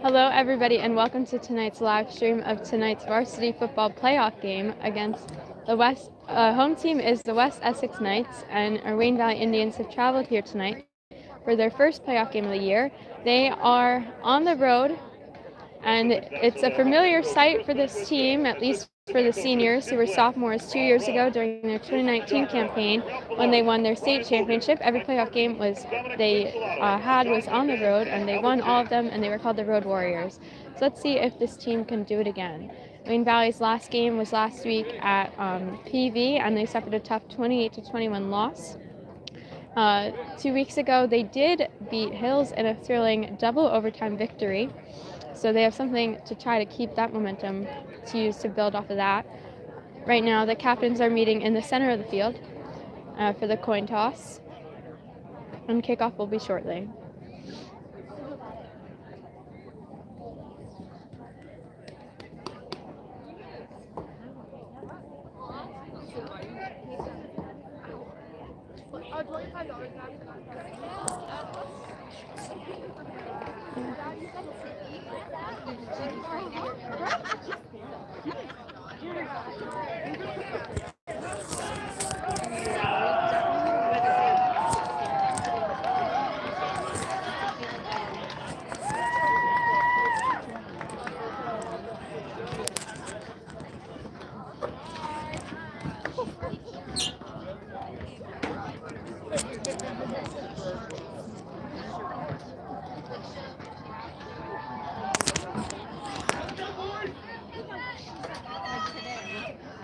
Hello, everybody, and welcome to tonight's live stream of tonight's varsity football playoff game against the West. Home team is the West Essex Knights, and our Wayne Valley Indians have traveled here tonight for their first playoff game of the year. They are on the road, and it's a familiar sight for this team, at least for the seniors who were sophomores 2 years ago during their 2019 campaign when they won their state championship. Every playoff game they had was on the road, and they won all of them, and they were called the Road Warriors. So let's see if this team can do it again. Wayne Valley's last game was last week at PV, and they suffered a tough 28-21 loss. 2 weeks ago, they did beat Hills in a thrilling double overtime victory. So they have something to try to keep that momentum to use to build off of that. Right now, the captains are meeting in the center of the field for the coin toss, and kickoff will be shortly.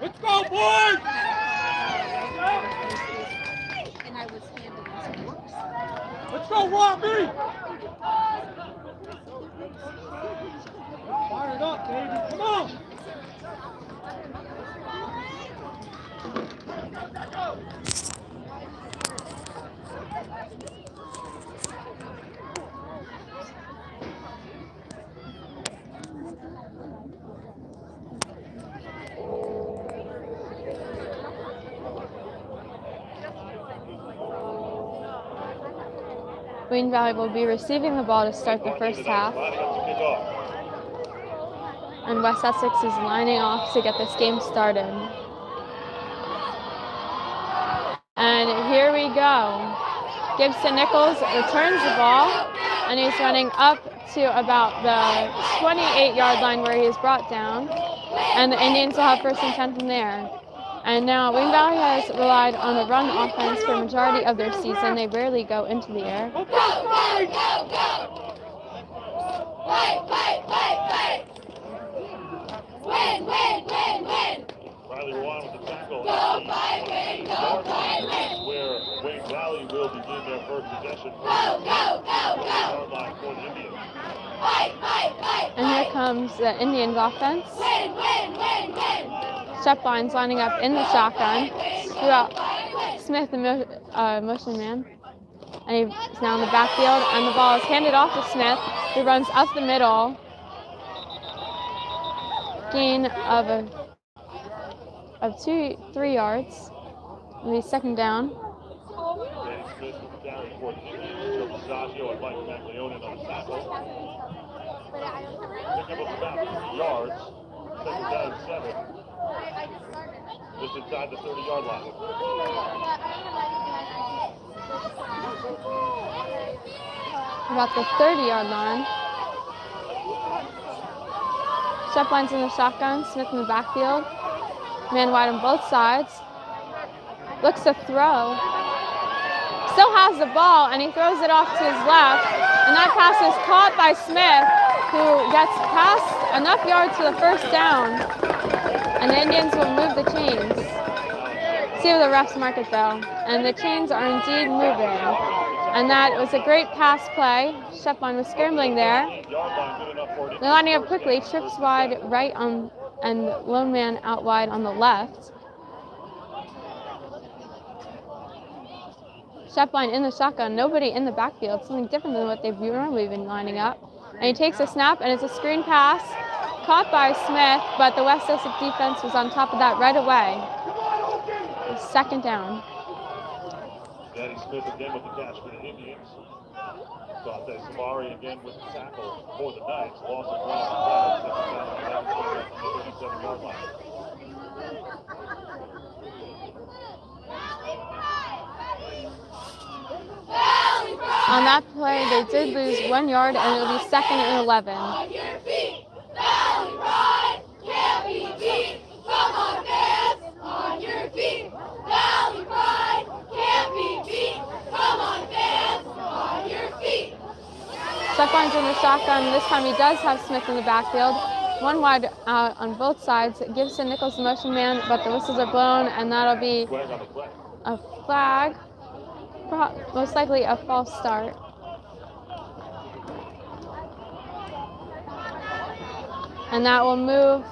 Let's go, boys! Let's go, Robbie! Fire it up, baby. Come on! Wayne Valley will be receiving the ball to start the first half. And West Essex is lining off to get this game started. And here we go. Gibson Nichols returns the ball, and he's running up to about the 28-yard line where he is brought down. And the Indians will have first and 10 from there. And now Wayne Valley has relied on the run offense for a majority of their season. They rarely go into the air. Riley Rowan with the tackle. Where Wayne Valley will begin their first possession. For the Indians. And here comes the Indians offense. Step lines lining up in the shotgun. Smith, the motion man. And he's now in the backfield, and the ball is handed off to Smith, who runs up the middle. Gain of 3 yards. It'll be second down. Danny Smith is down for the Indians. Joe and Mike McLeonin on the tackle. Pick up about 3 yards. Second down 7. Just inside the 30-yard line. About the 30-yard line. Step lines in the shotgun. Smith in the backfield. Man wide on both sides. Looks to throw. Still has the ball, and he throws it off to his left. And that pass is caught by Smith, who gets past enough yards for the first down. And the Indians will move the chains. See where the refs mark it though. And the chains are indeed moving. And that was a great pass play. Shepline was scrambling there. They're lining up quickly. Trips wide right on, and lone man out wide on the left. Shepline in the shotgun. Nobody in the backfield. Something different than what they've normally been lining up. And he takes a snap, and it's a screen pass. Caught by Smith, but the West Essex defense was on top of that right away. Second down. Danny Smith again with the catch for the Indians. Dante Savari again with the tackle for the Knights. Loss of ground on the 37-yard line. On that play, they did lose 1 yard, and it'll be 2nd and 11. On your feet, Valley Pride can't be beat. Come on, fans, on your feet. Valley Pride can't be beat. Come on, fans, on your feet. Stefan's in the shotgun. This time he does have Smith in the backfield. 1 wide out on both sides. Gibson Nichols the motion man, but the whistles are blown, and that'll be a flag. Most likely a false start. And that will move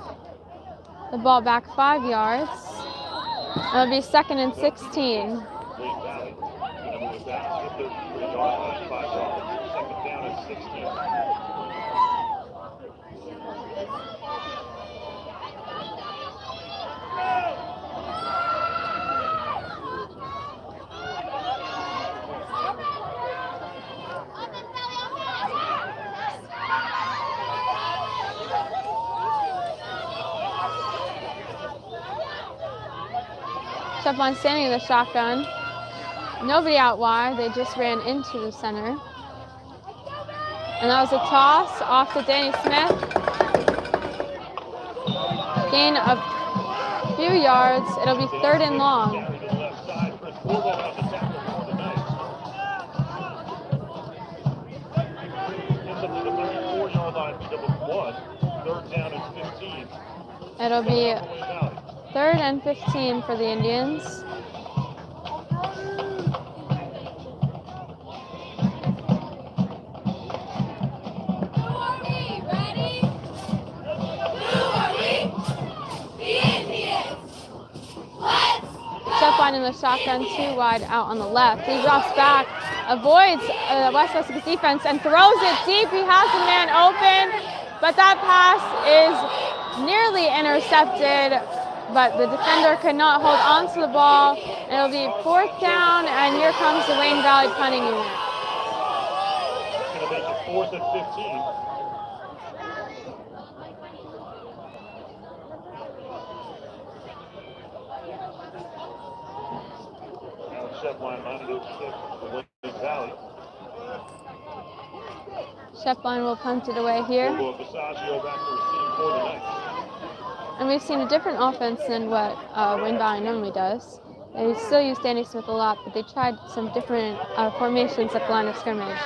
the ball back 5 yards. It'll be 2nd and 16. Stephon standing in the shotgun. Nobody out wide. They just ran into the center. And that was a toss off to Danny Smith. Gain of a few yards. It'll be 3rd and long. It'll be 3rd and 15 for the Indians. Stephon in the shotgun, 2 wide out on the left. He drops back, avoids West Essex defense, and throws it deep. He has the man open, but that pass is nearly intercepted, but the defender could not hold on to the ball. It'll be 4th down, and here comes the Wayne Valley punting unit. It's going to make it 4th and 15. Shepline will punt it away here. And we've seen a different offense than what Wayne Valley normally does. They still use Danny Smith a lot, but they tried some different formations at the line of scrimmage.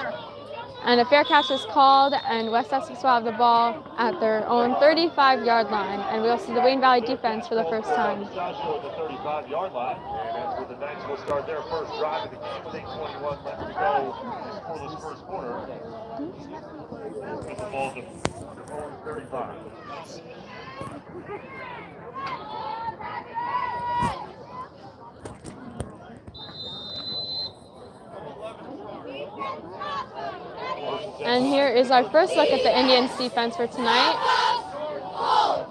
And a fair catch is called, and West Essex will have the ball at their own 35-yard line. And we'll see the Wayne Valley defense for the first time. At the 35-yard line, and that's where the Knights will start their first drive of the game with 8:21 left to go. Scoreless first quarter. With the ball to their own 35. And here is our first look at the Indians defense for tonight.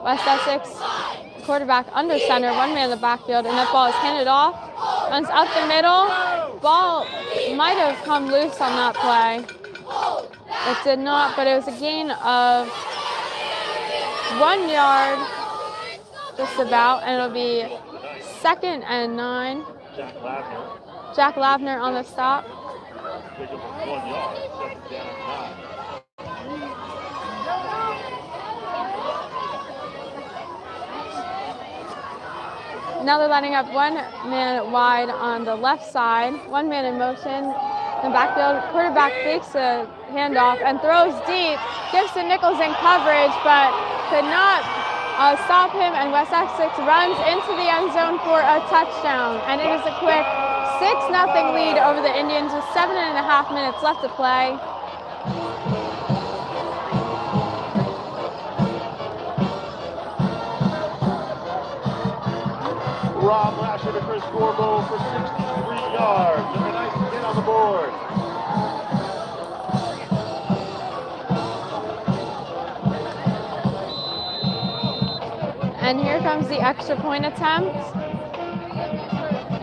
West Essex quarterback under center, 1 man in the backfield, and that ball is handed off. Runs up the middle. Ball might have come loose on that play. It did not, but it was a gain of 1 yard, just about, and it'll be 2nd and 9. Jack Lavner on the stop. Now they're lining up 1 man wide on the left side, 1 man in motion. In the backfield, quarterback fakes a handoff and throws deep. Gibson Nichols in coverage, but could not stop him, and West Essex runs into the end zone for a touchdown. And it is a quick 6-0 lead over the Indians with 7.5 minutes left to play. Rob Lasher to Chris Gorbo for 63 yards. And a nice hit on the board. And here comes the extra point attempt.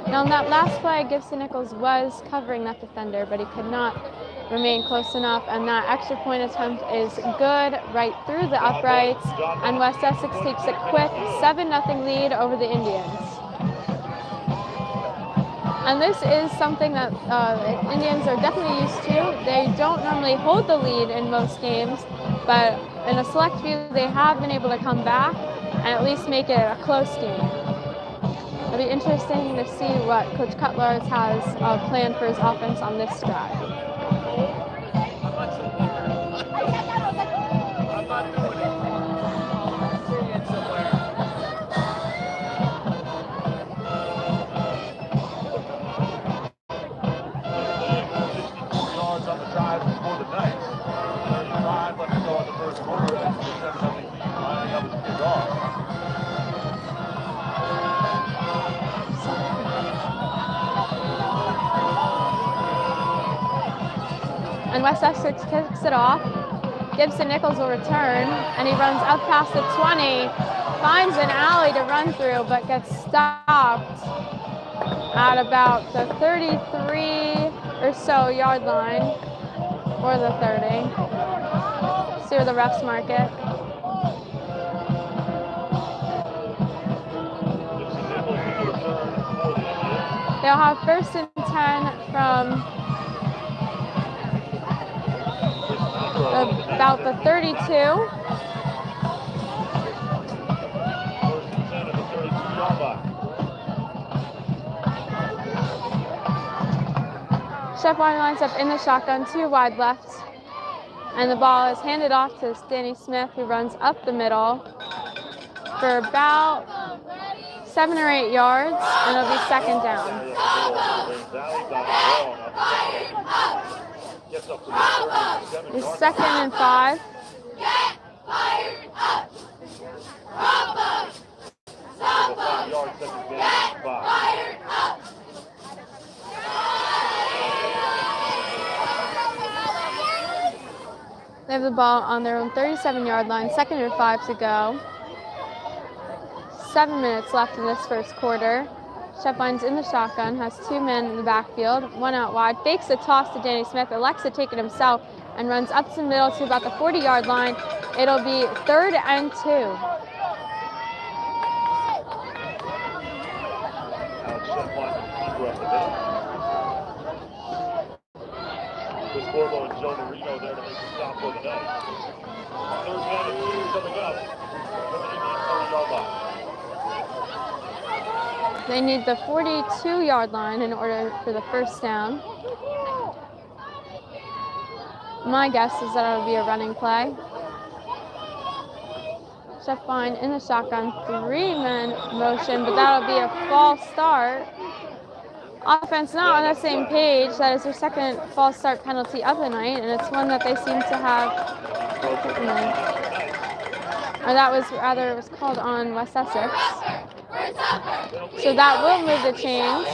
Now on that last play, Gibson Nichols was covering that defender, but he could not remain close enough, and that extra point attempt is good right through the uprights, and West Essex takes a quick 7-0 lead over the Indians. And this is something that Indians are definitely used to. They don't normally hold the lead in most games, but in a select few, they have been able to come back and at least make it a close game. It'll be interesting to see what Coach Cutler has planned for his offense on this drive. And West Essex kicks it off. Gibson Nichols will return, and he runs up past the 20, finds an alley to run through, but gets stopped at about the 33 or so yard line, or the 30. See where the refs mark it. They'll have 1st and 10 from about the 32. Shepard lines up in the shotgun, 2 wide left, and the ball is handed off to Danny Smith, who runs up the middle for about 7 or 8 yards, and it'll be 2nd down. It's 2nd and 5. Get fired up! Bravo! Sophomore! Get fired up! They have the ball on their own 37-yard line, 2nd and 5 to go. 7 minutes left in this first quarter. Shepline's in the shotgun, has 2 men in the backfield, 1 out wide, fakes a toss to Danny Smith, elects to take it himself, and runs up to the middle to about the 40-yard line. It'll be 3rd and 2. With Corvo and Joe Marino there to make the stop for the night. 3rd down and 2 coming up from the Indian 30-yard line. They need the 42-yard line in order for the 1st down. My guess is that it'll be a running play. Shepline in the shotgun, 3-man motion, but that'll be a false start. Offense not on the same page. That is their 2nd false start penalty of the night, and it's one that they seem to have, or that was rather, it was called on West Essex. So that will move the chains.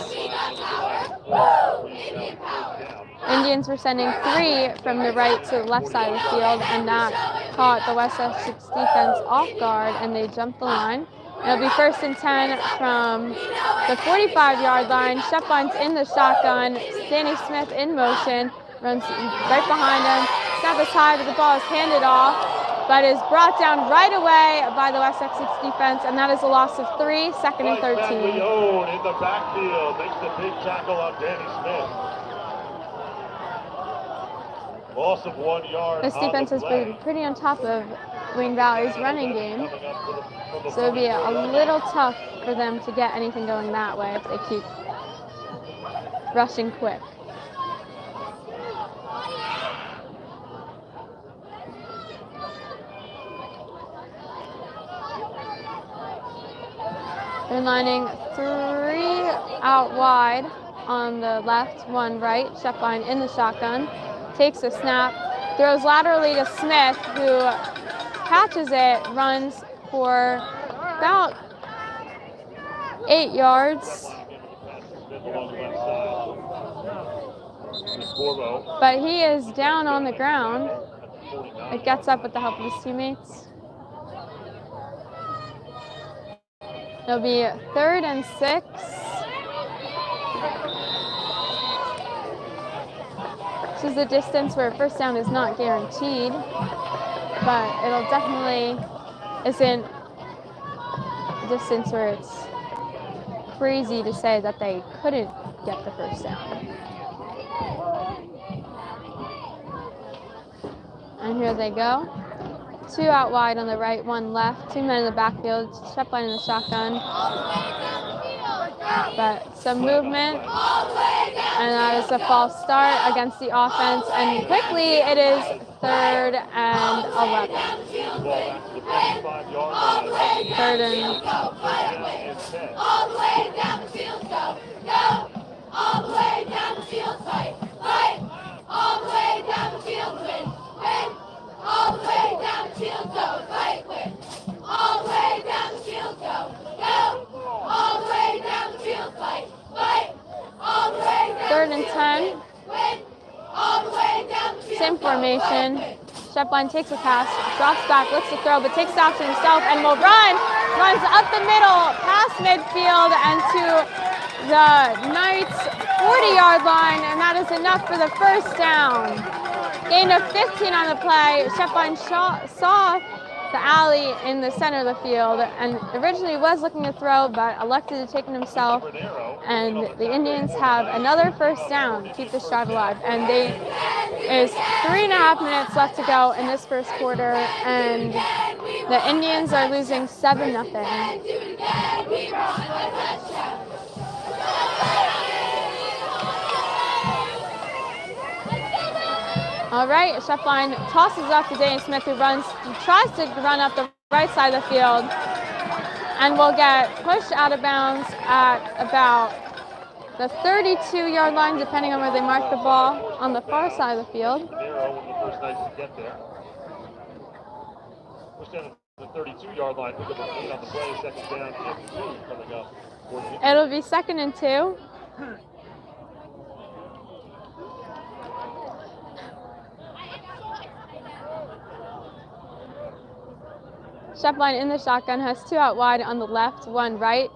Indians were sending 3 from the right to the left side of the field, and that caught the West Essex defense off guard, and they jumped the line. It'll be 1st and 10 from the 45-yard line. Shepline's in the shotgun. Danny Smith in motion, runs right behind him. Snap is high, but the ball is handed off, but is brought down right away by the West Essex defense, and that is a loss of 3, 2nd and 13. Leone in the backfield makes the big tackle on Danny Smith. Loss of 1 yard. This defense has been pretty on top of Wayne Valley's running game, so it'll be a little tough for them to get anything going that way if they keep rushing quick. They're lining 3 out wide on the left, 1 right. Shepline in the shotgun, takes a snap, throws laterally to Smith, who catches it, runs for about 8 yards. But he is down on the ground. It gets up with the help of his teammates. It'll be 3rd and 6. is a distance where first down is not guaranteed, but it'll definitely isn't a distance where it's crazy to say that they couldn't get the first down. And here they go. 2 out wide on the right, 1 left, 2 men in the backfield, step line in the shotgun. But some movement, and that is a false start against the offense. And quickly, it is 3rd and 11. 3rd and All the way down the field, go, go. All the way down the field, fight, fight. All the way down the field, win, win. All the way down the field, go, fight, win. All the way down the field, go, go. All the way down the field, fight, fight. All the way down 3rd and 10. win. All the way down the field, Same formation. Shepline takes a pass, drops back, looks to throw, but takes it off to himself and will run. Runs up the middle, past midfield, and to the Knights 40-yard line, and that is enough for the first down. Gain of 15 on the play. Shepline saw the alley in the center of the field and originally was looking to throw, but elected to take it himself. And the Indians have another first down to keep this drive alive. And there's 3.5 minutes left to go in this first quarter, and the Indians are losing 7-0. All right, Shepline tosses off to Danny Smith, who tries to run up the right side of the field, and will get pushed out of bounds at about the 32-yard line, depending on where they mark the ball, on the far side of the field. The 32-yard line, pick up a gain on the play, 2nd down and 2 coming up. It'll be 2nd and 2. Shepline in the shotgun has 2 out wide on the left, 1 right.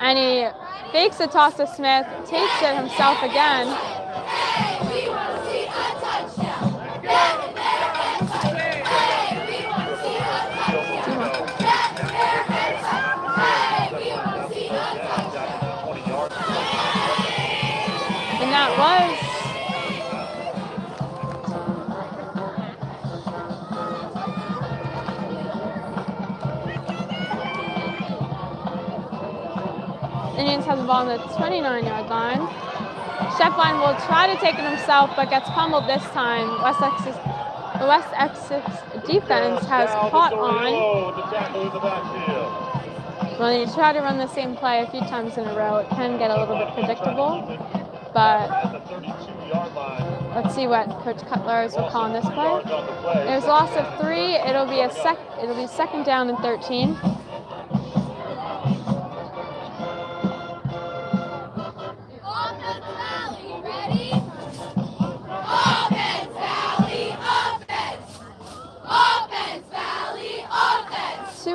And he fakes a toss to Smith, takes it himself again. And that was Indians have the ball on the 29-yard line. Shepline will try to take it himself, but gets pummeled this time. The West Essex defense has caught on. When you try to run the same play a few times in a row, it can get a little bit predictable. But let's see what Coach Cutler will call on this play. There's a loss of 3. It'll be 2nd down and 13.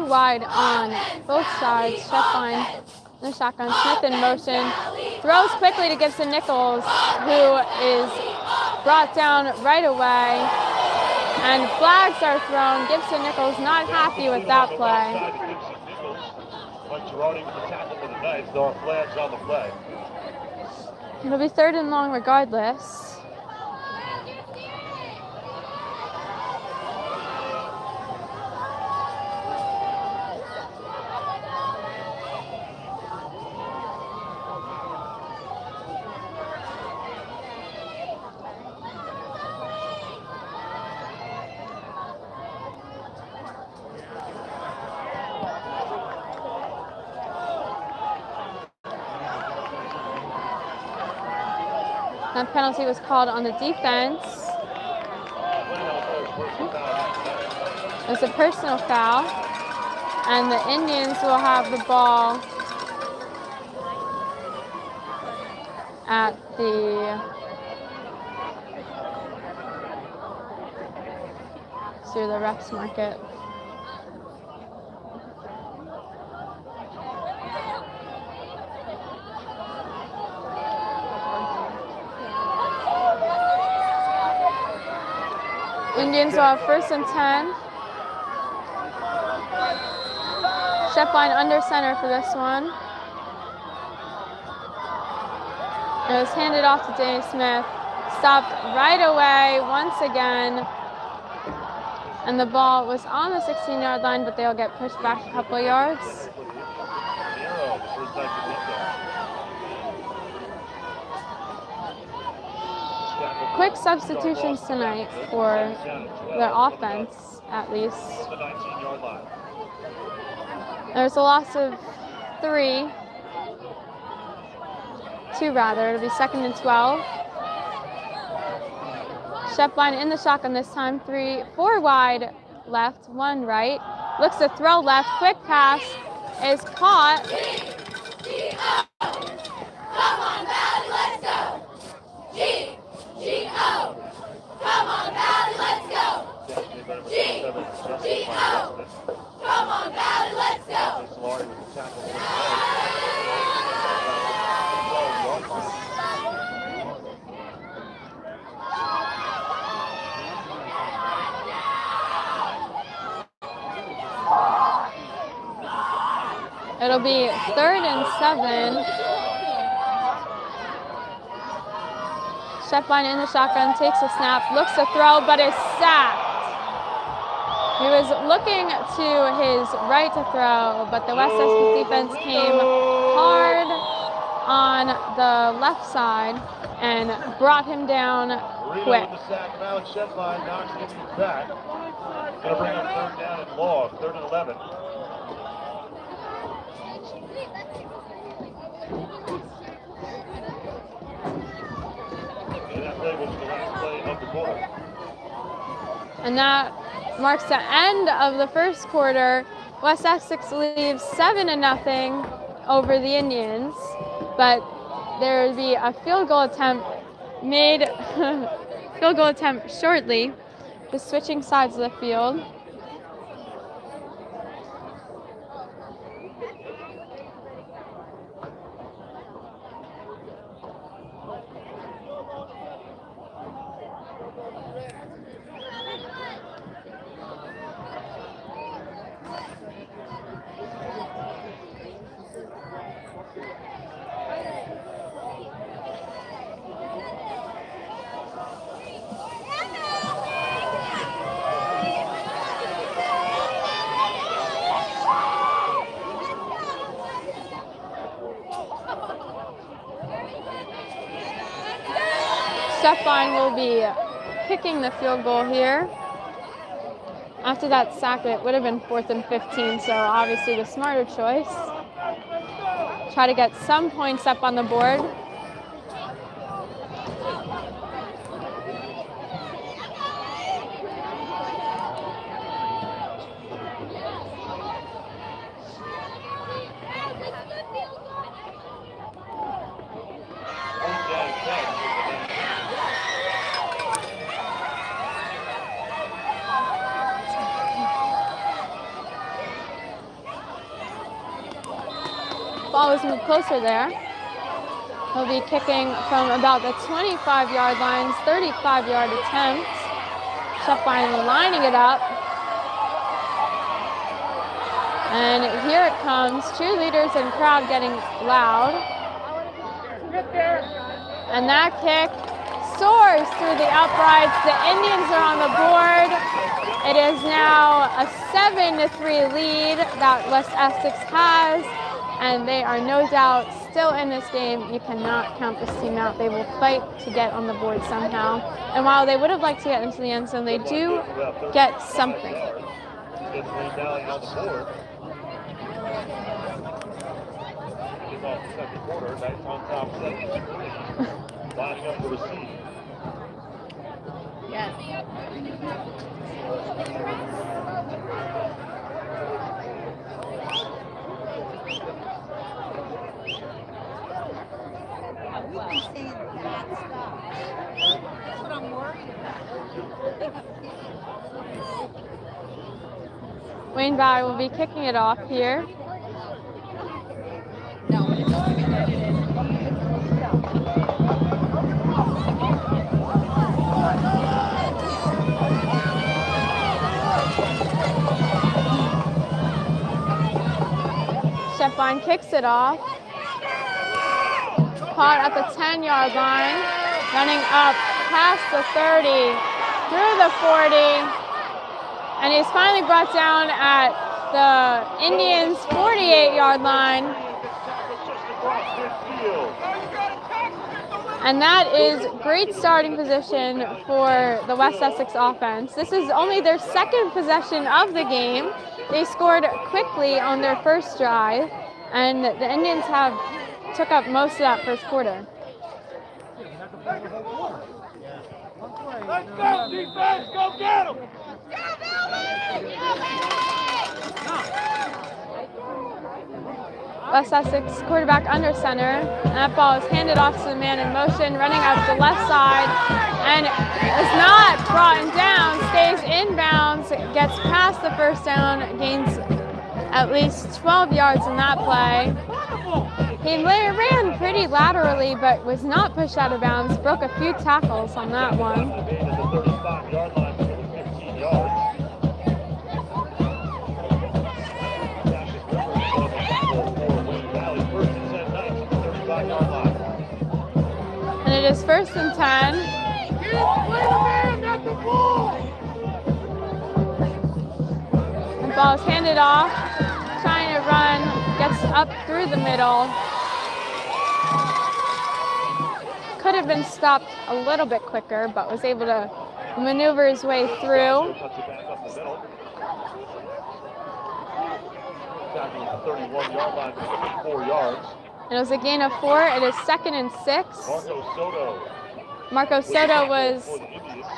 Wide on both sides. Shepline in the shotgun. Smith in motion. Throws quickly to Gibson Nichols, who is brought down right away. And flags are thrown. Gibson Nichols not happy with that play. It'll be 3rd and long regardless. That penalty was called on the defense. It was a personal foul, and the Indians will have the ball at the through the refs market. Indians will have first and 10. Shepline under center for this one. It was handed off to Danny Smith. Stopped right away once again. And the ball was on the 16-yard line, but they'll get pushed back a couple yards. Quick substitutions tonight for their offense, at least. There's a loss of two rather. It'll be 2nd and 12. Shepline in the shotgun this time. 4 wide left, 1 right. Looks to throw left. Quick pass is caught. Come on, Valley, let's go. G-G-O. Come on, Valley, let's go. G-G-O. Come on, Valley, let's go. It'll be 3rd and 7. Shepline in the shotgun, takes a snap, looks to throw, but is sacked. He was looking to his right to throw, but the West Essex defense came hard on the left side and brought him down quick. The sack now, and Shepline knocks him back. Going to bring up 3rd down and long, 3rd and 11. And that marks the end of the first quarter. West Essex leaves 7-0 over the Indians, but there will be a field goal attempt made, shortly, just switching sides of the field. Shepline will be kicking the field goal here. After that sack, it would have been 4th and 15, so obviously the smarter choice. Try to get some points up on the board. Ball is moved closer there. He'll be kicking from about the 25-yard line, 35-yard attempt. Shepline lining it up. And here it comes. Cheerleaders and crowd getting loud. And that kick soars through the uprights. The Indians are on the board. It is now a 7-3 lead that West Essex has. And they are no doubt still in this game. You cannot count this team out. They will fight to get on the board somehow. And while they would have liked to get into the end zone, they do get something. Lining up to receive. Yes. We've been saying that stuff. That's what I'm worried about. Wayne Valley will be kicking it off here. step line, kicks it off. Caught at the 10-yard line, running up past the 30, through the 40, and he's finally brought down at the Indians' 48-yard line. And that is great starting position for the West Essex offense. This is only their second possession of the game. They scored quickly on their first drive, and the Indians took up most of that first quarter. Let's go, defense! Go get him! West Essex quarterback under center, and that ball is handed off to the man in motion, running up the left side, and is not brought down, stays inbounds, gets past the first down, gains at least 12 yards in that play. He ran pretty laterally, but was not pushed out of bounds, broke a few tackles on that one. And it is 1st and 10. The ball is handed off, trying to run, gets up through the middle. Could have been stopped a little bit quicker, but was able to maneuver his way through. And it was a gain of 4. It is 2nd and 6. Marco Soto was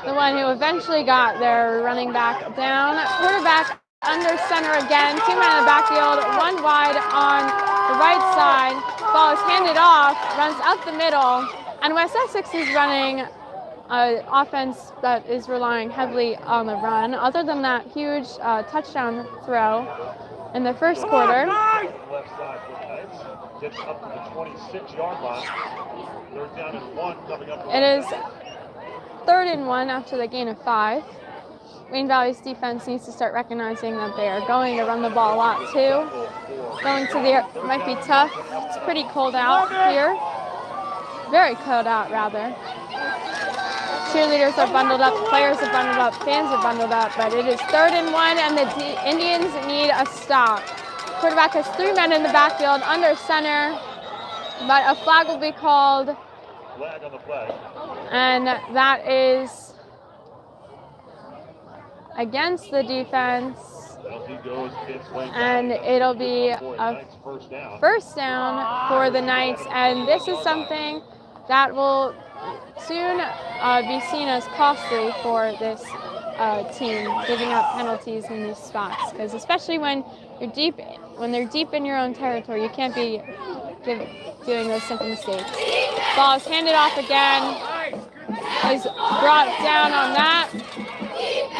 the one who eventually got their running back down. Quarterback under center again. 2 men in the backfield, 1 wide on the right side. Ball is handed off, runs up the middle. And West Essex is running an offense that is relying heavily on the run. Other than that huge touchdown throw in the first quarter. Gets up to the 26-yard line. 3rd down and 1 coming up. It is 3rd and 1 after the gain of 5. Wayne Valley's defense needs to start recognizing that they are going to run the ball a lot too. Going to the air might be tough. It's pretty cold out here. Very cold out, rather. Cheerleaders are bundled up, players are bundled up, fans are bundled up, but it is 3rd and 1, and the Indians need a stop. Quarterback has 3 men in the backfield under center, but a flag will be called. Flag on the flag. And that is against the defense. And it'll be a first down for the Knights. And this is something that will soon be seen as costly for this team, giving up penalties in these spots. Because especially when they're deep in your own territory, you can't be doing those simple mistakes. Ball is handed off again. Is brought down on that.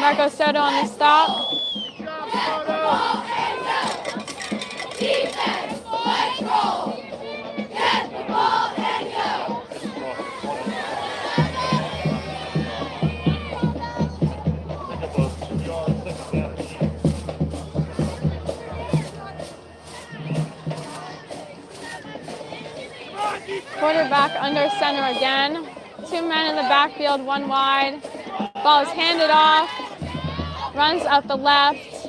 Marco Soto on the stop. Quarterback under center again. 2 men in the backfield, 1 wide. Ball is handed off. Runs out the left.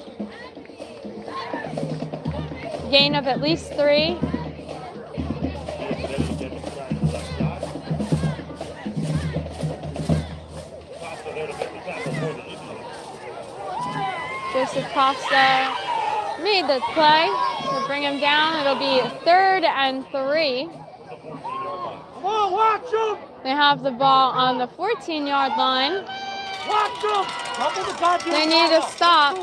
Gain of at least 3. Joseph Costa made the play to bring him down. It'll be 3rd and 3. Come on, watch him! They have the ball on the 14-yard line. Watch him! They need a stop.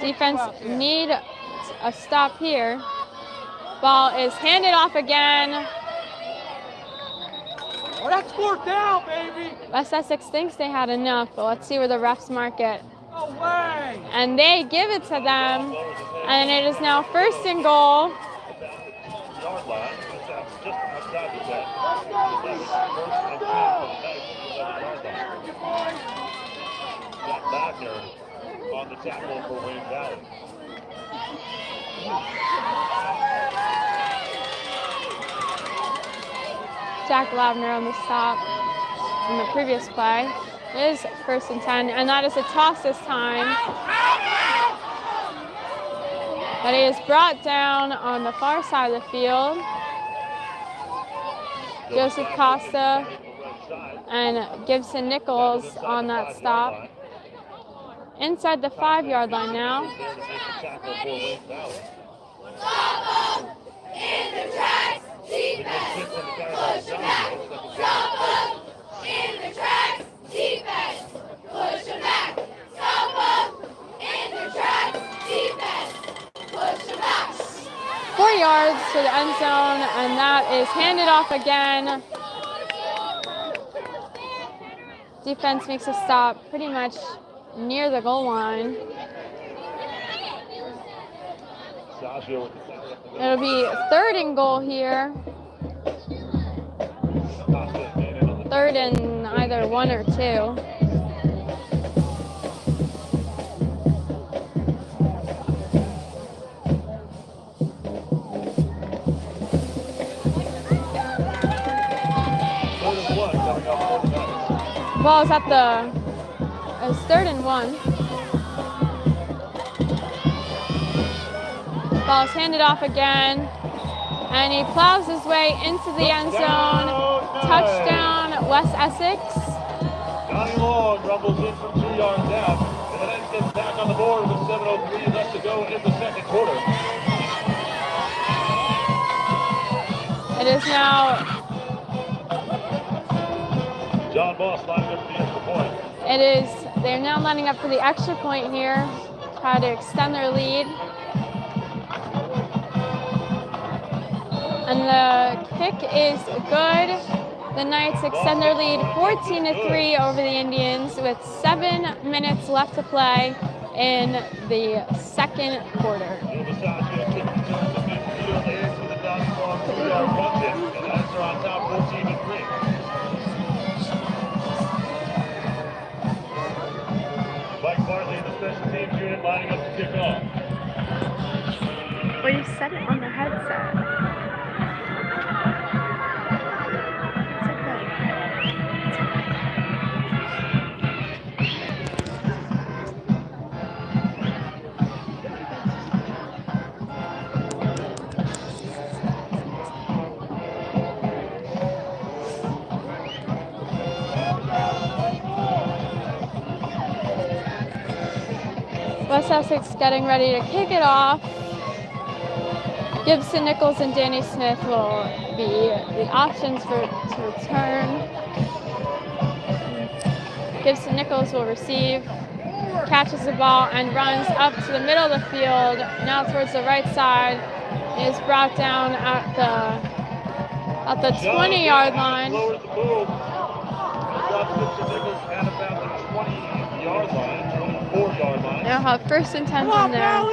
Defense need a stop here. Ball is handed off again. Oh, that's 4th down, baby! West Essex thinks they had enough, but let's see where the refs mark it. No way! And they give it to them. And it is now 1st and goal. On the tackle for Wayne Valley. Jack Lavner on the stop in the previous play. It is 1st and 10, and that is a toss this time. But he is brought down on the far side of the field. Joseph Costa and Gibson Nichols on that stop. Inside the 5-yard line now. In the tracks, defense, push them back. Stop up. In the tracks, defense, push them back. Stop up. In the tracks, defense, push them back. 4 yards to the end zone, and that is handed off again. Defense makes a stop pretty much near the goal line. It'll be 3rd and goal here. 3rd and either 1 or 2. Ball is at it's 3rd and 1. Ball is handed off again, and he plows his way into the end zone. Touchdown, West Essex. Johnny Long rumbles in from 2 yards out, and the Knights get back on the board with 7:03 left to go in the 2nd quarter. It is now. John Boss lining up for the extra point. It is. They're now lining up for the extra point here, try to extend their lead. And the kick is good. The Knights extend their lead 14-3 over the Indians with 7 minutes left to play in the 2nd quarter. Mike Bartley in the special teams unit lining up to kick off. Well, you said it on the headset. West Essex getting ready to kick it off. Gibson Nichols and Danny Smith will be the options to return. Gibson Nichols will receive, catches the ball, and runs up to the middle of the field, now towards the right side. He is brought down at the 20-yard line. Lowers the move. Drops Gibson Nichols at about the 20-yard line, 24-yard line. They'll have 1st and 10 from there.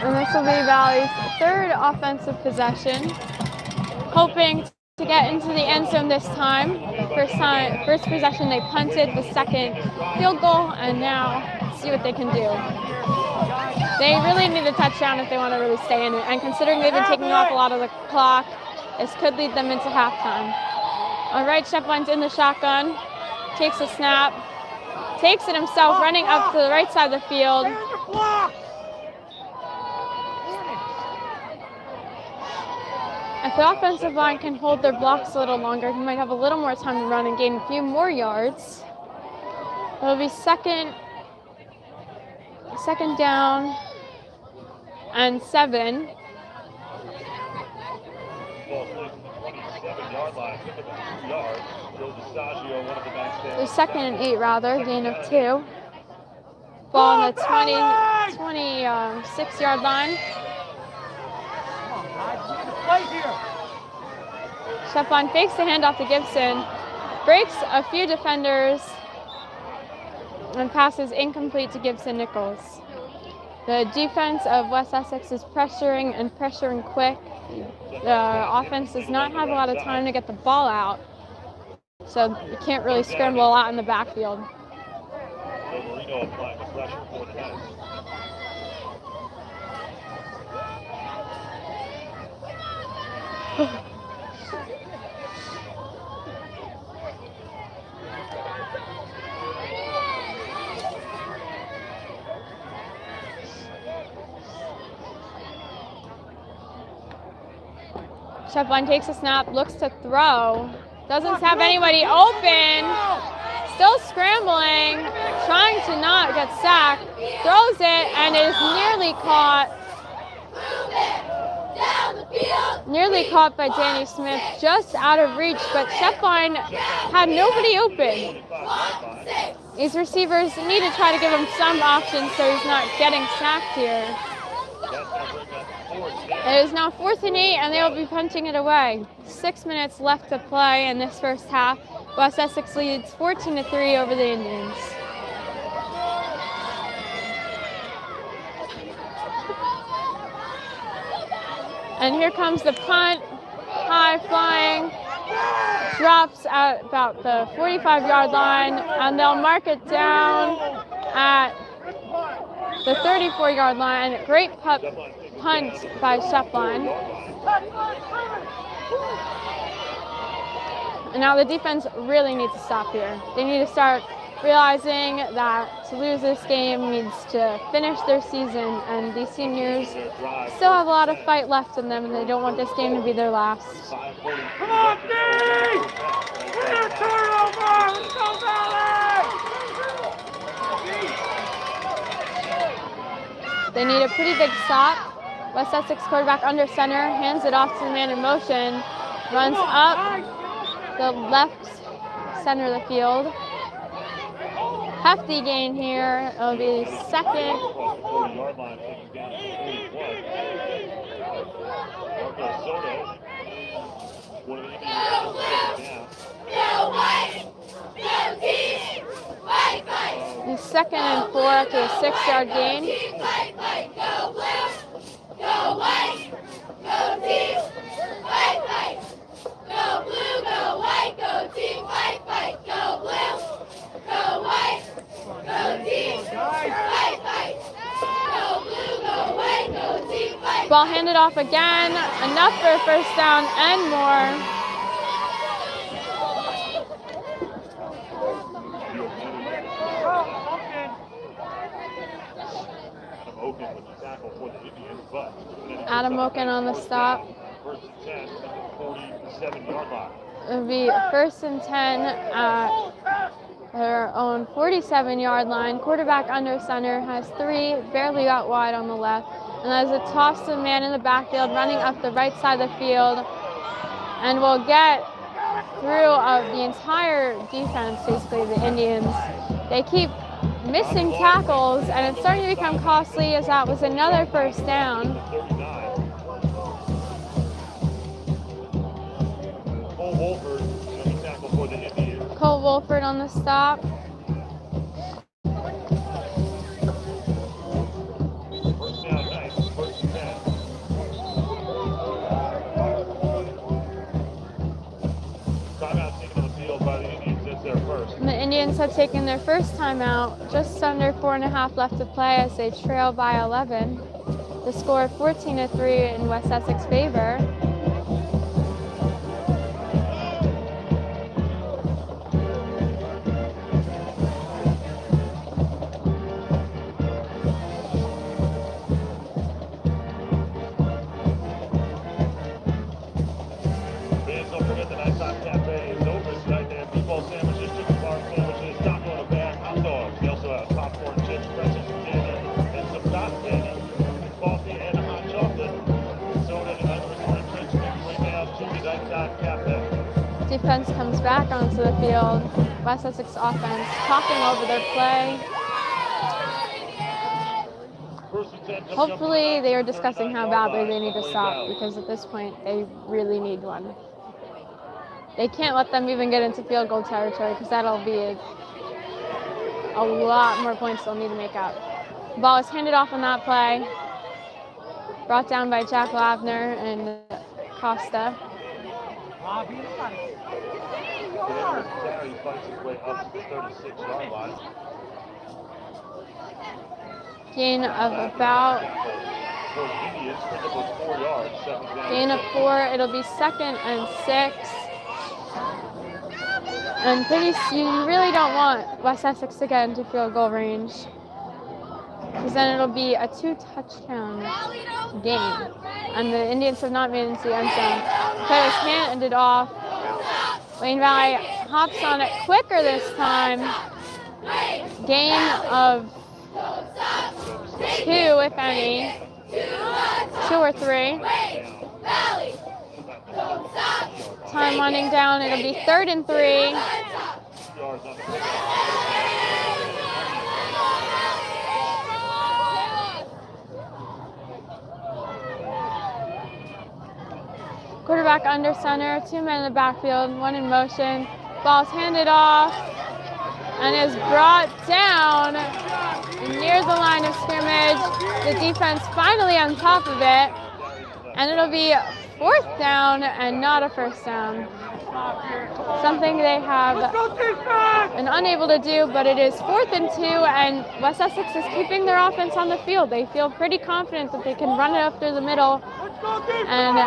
And this will be Valley's 3rd offensive possession. Hoping to get into the end zone this time. First possession they punted, the 2nd field goal, and now see what they can do. They really need a touchdown if they want to really stay in it. And considering they've been taking off a lot of the clock, this could lead them into halftime. All right, Shefflin's in the shotgun, takes a snap, takes it himself, running up to the right side of the field. If the offensive line can hold their blocks a little longer, he might have a little more time to run and gain a few more yards. It'll be second down and 7. The 2nd and 8 rather, gain of 2. Ball on the 26-yard line. Shefflin fakes the handoff to Gibson, breaks a few defenders, and passes incomplete to Gibson Nichols. The defense of West Essex is pressuring and pressuring quick. The offense does not have a lot of time to get the ball out, so you can't really scramble a lot in the backfield. Sheffline takes a snap, looks to throw. Doesn't have anybody open. Still scrambling, trying to not get sacked. Throws it and is nearly caught. Nearly caught by Danny Smith, just out of reach, but Sheffline had nobody open. These receivers need to try to give him some options so he's not getting sacked here. It is now 4th and 8, and they will be punting it away. 6 minutes left to play in this first half. West Essex leads 14-3 over the Indians. And here comes the punt, high flying, drops at about the 45-yard line, and they'll mark it down at the 34-yard line. Great punt by Sheffline. And now the defense really needs to stop here. They need to start realizing that to lose this game means to finish their season, and these seniors still have a lot of fight left in them, and they don't want this game to be their last. Come on, D! We need a turnover! Let's go, Valley! They need a pretty big stop. West Essex quarterback under center, hands it off to the man in motion, runs up the left center of the field. Hefty gain here. It'll be second. The second and 4 after a 6-yard gain. Go white, go team, fight, fight. Go blue, go white, go team, fight, fight. Go blue, go white, go team, fight, fight. Go blue, go white, go team, fight. Ball handed off again. Enough for a first down and more. Adam Oken on the stop. First and 10 at the 47-yard line. It'll be 1st and 10 at their own 47-yard line. Quarterback under center, has 3, barely got wide on the left. And there's a toss to the man in the backfield running up the right side of the field. And will get through the entire defense, basically, the Indians. They keep missing tackles, and it's starting to become costly as that was another first down. Cole Wolford on the stop. First down, nice. First and 10. Timeout taken on the field by the Indians. It's their first. And the Indians have taken their first timeout, just under 4.5 left to play as they trail by 11. The score 14-3 in West Essex favor. Defense comes back onto the field. West Essex offense talking over their play. Hopefully they are discussing how badly they need to stop, because at this point they really need one. They can't let them even get into field goal territory, because that'll be a lot more points they'll need to make up. The ball is handed off on that play. Brought down by Jack Lavner and Costa. Terry fights his way up to the 36-yard line. Gain of about for the Indians. Pick up those 4 yards. Second down. Gain of 4. It'll be 2nd and 6. And you really don't want West Essex to get into field goal range, because then it'll be a 2-touchdown game. And the Indians have not made it into the end zone. Players handed off. Wayne Valley hops on it quicker this time. Gain of 2, if any. 2 or 3. Time winding down. It'll be 3rd and 3. Quarterback under center, 2 men in the backfield, 1 in motion. Ball's handed off and is brought down near the line of scrimmage. The defense finally on top of it, and it'll be 4th down and not a 1st down. Something they have been unable to do, but it is 4th and 2, and West Essex is keeping their offense on the field. They feel pretty confident that they can run it up through the middle and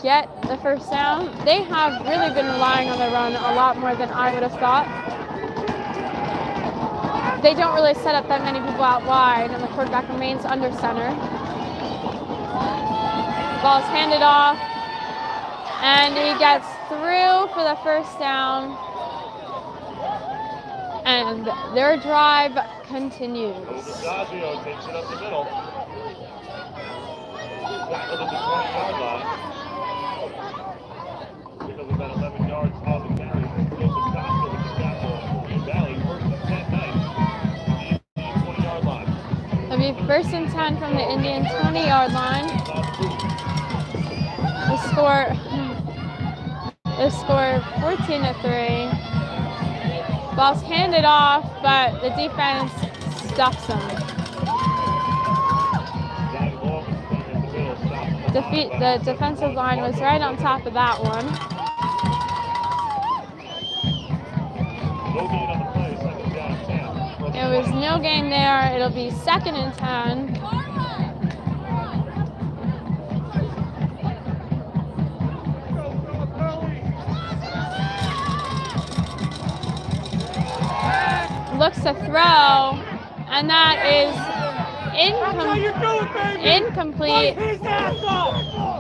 get the 1st down. They have really been relying on the run a lot more than I would have thought. They don't really set up that many people out wide, and the quarterback remains under center. Ball's handed off, and he gets through for the 1st down, and their drive continues. Osagio takes it up the middle. Tackled at the 20-yard line. Pick up about 11 yards on the carry. Joseph Costa with the tackle. Wayne Valley, 1st and 10 nice. 20-yard line. It'll be 1st and 10 from the Indian 20-yard line. The score 14-3. Ball's handed off, but the defense stops them. The defensive line was right on top of that one. It was no gain there. It'll be 2nd and 10. Looks to throw, and that is incomplete.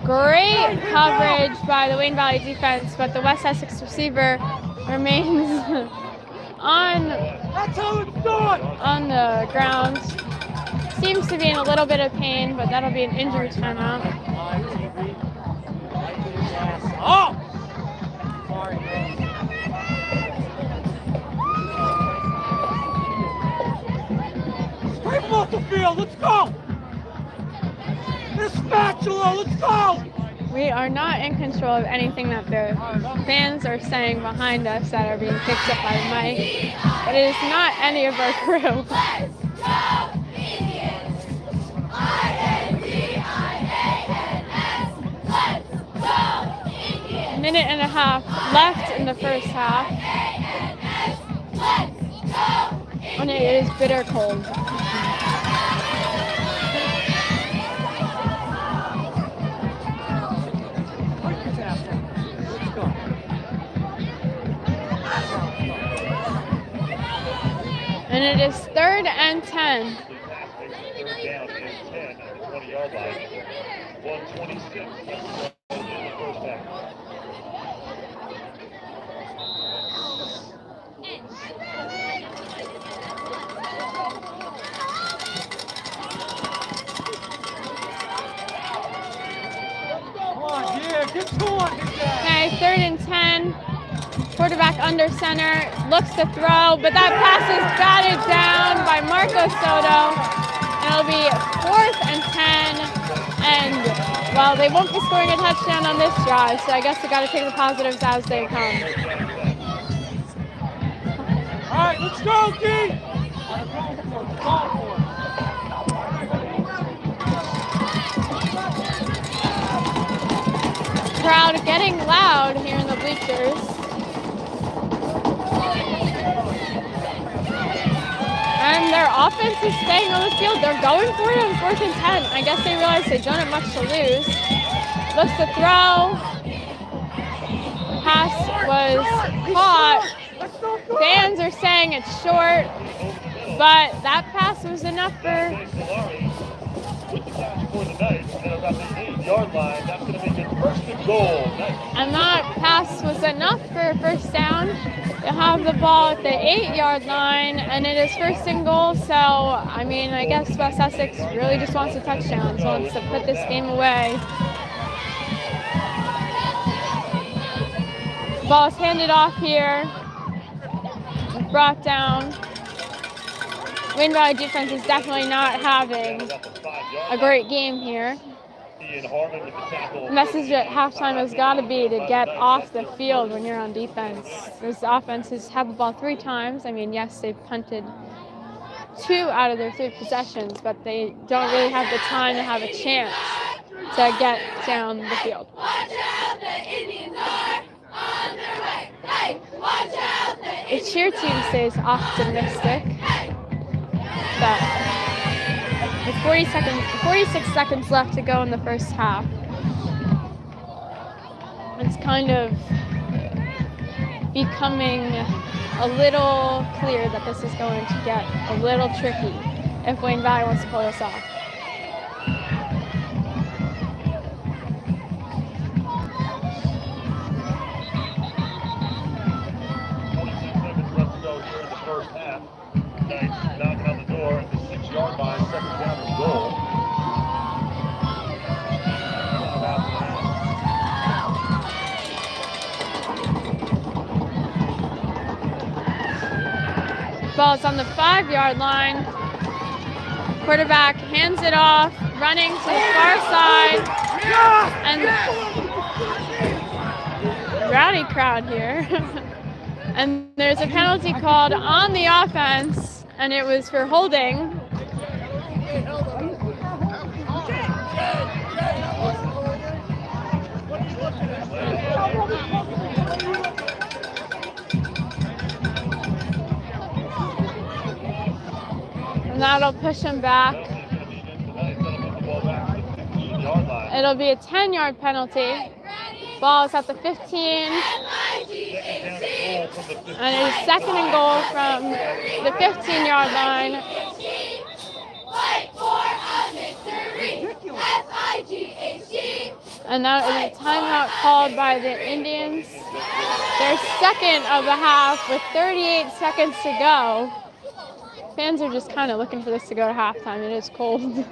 Great coverage by the Wayne Valley defense, but the West Essex receiver remains on the ground. Seems to be in a little bit of pain, but that'll be an injury timeout. Oh! Off the field, let's go! This spatula, let's go! We are not in control of anything that the fans are saying behind us that are being picked up by the mic. It is not any of our crew. Let's go, Indians! I-N-D-I-A-N-S! Let's go, Indians! Minute and a half left in the 1st half. Let's go, And it is bitter cold. And it is 3rd and 10. Down and 10 at the 20-yard line. 1:26 left in the 1st half. Come on, yeah, get going. Okay, 3rd and 10. Quarterback under center, looks to throw, but that pass is batted down by Marco Soto. And it'll be 4th and 10. And, well, they won't be scoring a touchdown on this drive, so I guess we got to take the positives as they come. All right, let's go, D! Crowd getting loud here in the bleachers. And they're their offense is staying on the field. They're going for it on 4th and 10. I guess they realize they don't have much to lose. Looks to throw. Pass was caught. Fans are saying it's short, but that pass was enough for. With the catch for the Knights, they're about the 8-yard line. That's going to make it 1st and goal. And that pass was enough for a first down. They'll have the ball at the 8-yard line, and it is 1st and goal. So, I mean, I guess West Essex really just wants a touchdown, so wants to put this game away. Ball is handed off here, brought down. Wayne Valley defense is definitely not having a great game here. The message at halftime has got to be to get off the field when you're on defense. This offense has had the ball 3 times. I mean, yes, they've punted 2 out of their 3 possessions, but they don't really have the time to have a chance to get down the field. The cheer team stays optimistic. But with 46 seconds left to go in the first half, it's kind of becoming a little clear that this is going to get a little tricky if Wayne Valley wants to pull this off. Knocking on the door at the 6-yard line, 2nd down and goal. Ball's on the 5-yard line. Quarterback hands it off, running to the far side, and rowdy crowd here. And there's a penalty called on the offense, and it was for holding. And that'll push him back. It'll be a 10-yard penalty. Ball's at the 15. And it is 2nd and goal from the 15-yard line. And that is a timeout called by the Indians. Their 2nd of the half with 38 seconds to go. Fans are just kind of looking for this to go to halftime. It is cold.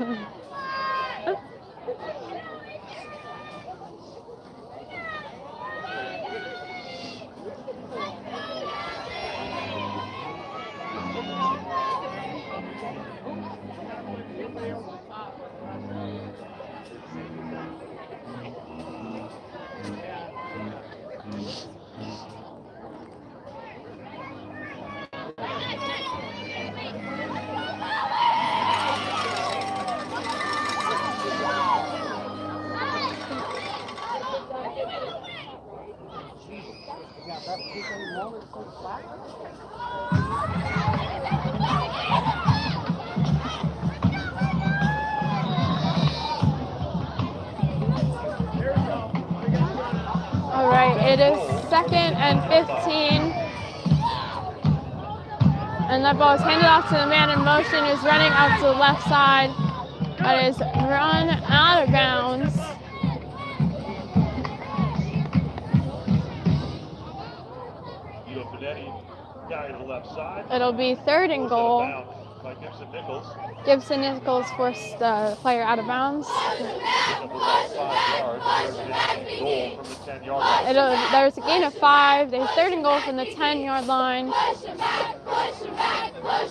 All right, it is 2nd and 15. And that ball is handed off to the man in motion who's running out to the left side. That is run out of bounds. It'll be 3rd and goal. Gibson Nichols forced the player out of bounds. There's a gain of 5. They're 3rd and goal from the 10-yard line.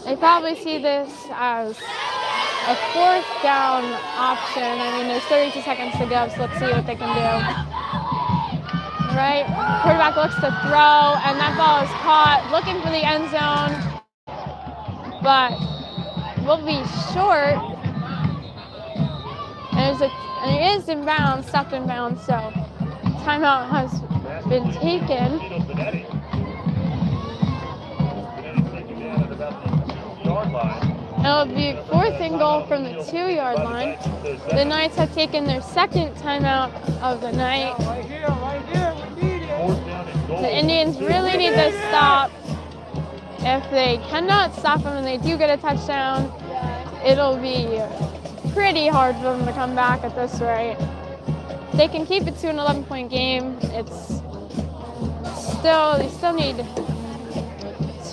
They probably see this as a 4th down option. I mean, there's 32 seconds to go, so let's see what they can do. Right, quarterback looks to throw, and that ball is caught, looking for the end zone, but will be short. And it is in bounds, stopped in bounds, so timeout has been taken. It'll be 4th and goal from the 2-yard line. The Knights have taken their second timeout of the night. Right here, we need it. Fourth down and goal. The Indians really need to stop. If they cannot stop them and they do get a touchdown, it'll be pretty hard for them to come back at this rate. They can keep it to an 11-point game. They still need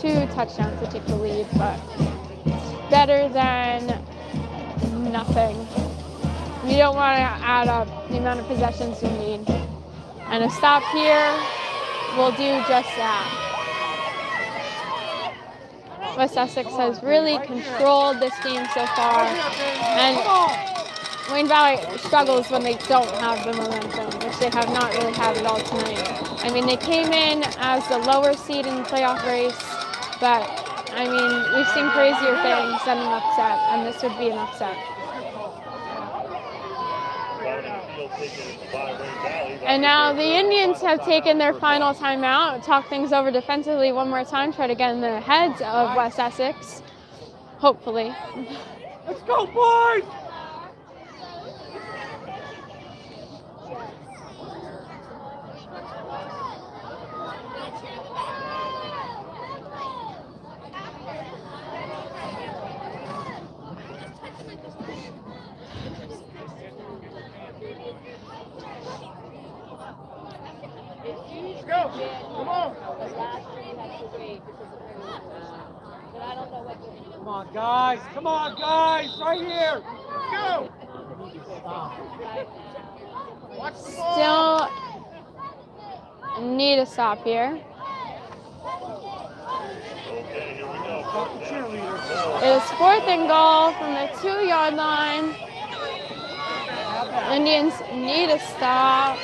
2 touchdowns to take the lead, but it's better than nothing. You don't want to add up the amount of possessions you need. And a stop here will do just that. West Essex has really controlled this game so far, and Wayne Valley struggles when they don't have the momentum, which they have not really had at all tonight. I mean, they came in as the lower seed in the playoff race, but I mean, we've seen crazier things than an upset, and this would be an upset. And now the Indians have taken their final timeout, talk things over defensively one more time, try to get in the heads of West Essex, hopefully. Let's go, boys! Go! Come on! Come on, guys! Come on, guys! Right here! Go! Watch the ball! Still need a stop here. Okay, here we go. It is 4th and goal from the 2-yard line. Indians need a stop.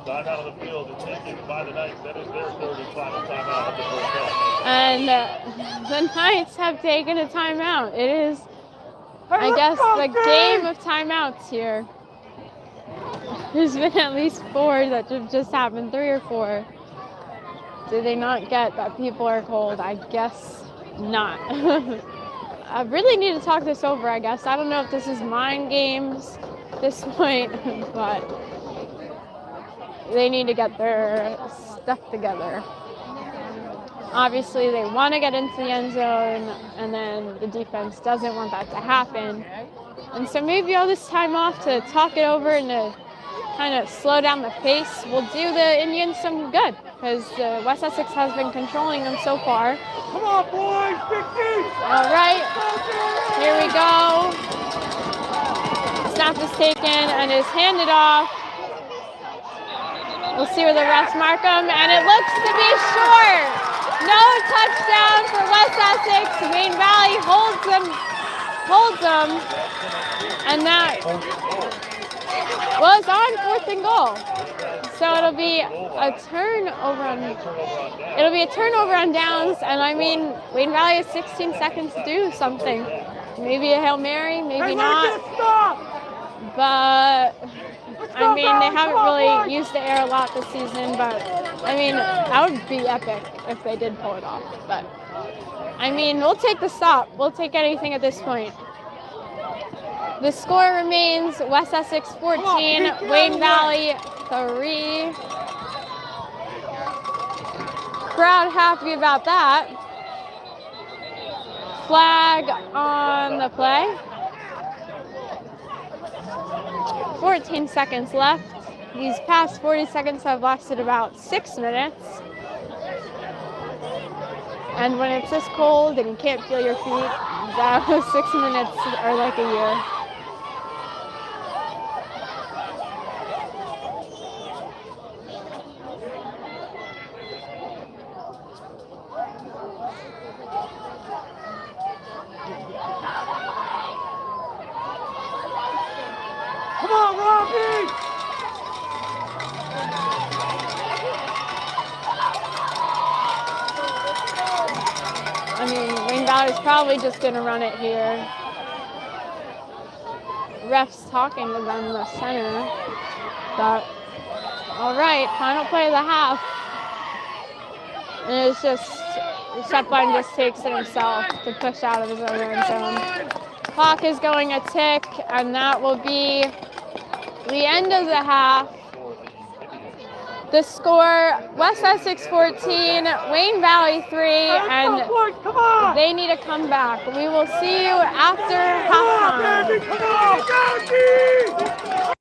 Time out of the field is taken by the Knights. That is their third and final timeout of the first half. And the Knights have taken a timeout. It is, I guess, the game of timeouts here. There's been at least 4 that just happened, 3 or 4. Did they not get that people are cold? I guess not. I really need to talk this over, I guess. I don't know if this is mind games at this point, but they need to get their stuff together. Obviously, they want to get into the end zone, and then the defense doesn't want that to happen. And so maybe all this time off to talk it over and to kind of slow down the pace will do the Indians some good, because West Essex has been controlling them so far. Come on, boys! 50! All right, here we go. Snap is taken and is handed off. We'll see where the refs mark them, and it looks to be short. No touchdown for West Essex. Wayne Valley holds them, and that was on 4th and goal. So it'll be a turnover on downs, and I mean, Wayne Valley has 16 seconds to do something. Maybe a Hail Mary, maybe not. But I mean, they haven't really used the air a lot this season, but I mean, that would be epic if they did pull it off. But I mean, we'll take the stop. We'll take anything at this point. The score remains West Essex 14, Wayne Valley 3. Crowd happy about that. Flag on the play. 14 seconds left. These past 40 seconds have lasted about 6 minutes. And when it's this cold and you can't feel your feet, those 6 minutes are like a year. Come on, Robbie! I mean, Wayne Valley's probably just going to run it here. Refs talking to them in the center. But, all right, final play of the half. And it was just, Shepline just takes it himself to push out of his own end zone. Clock is going a tick, and that will be the end of the half. The score, West Essex 14, Wayne Valley 3, and Come on! they need to come back. We will see you after halftime. Come on, go, team!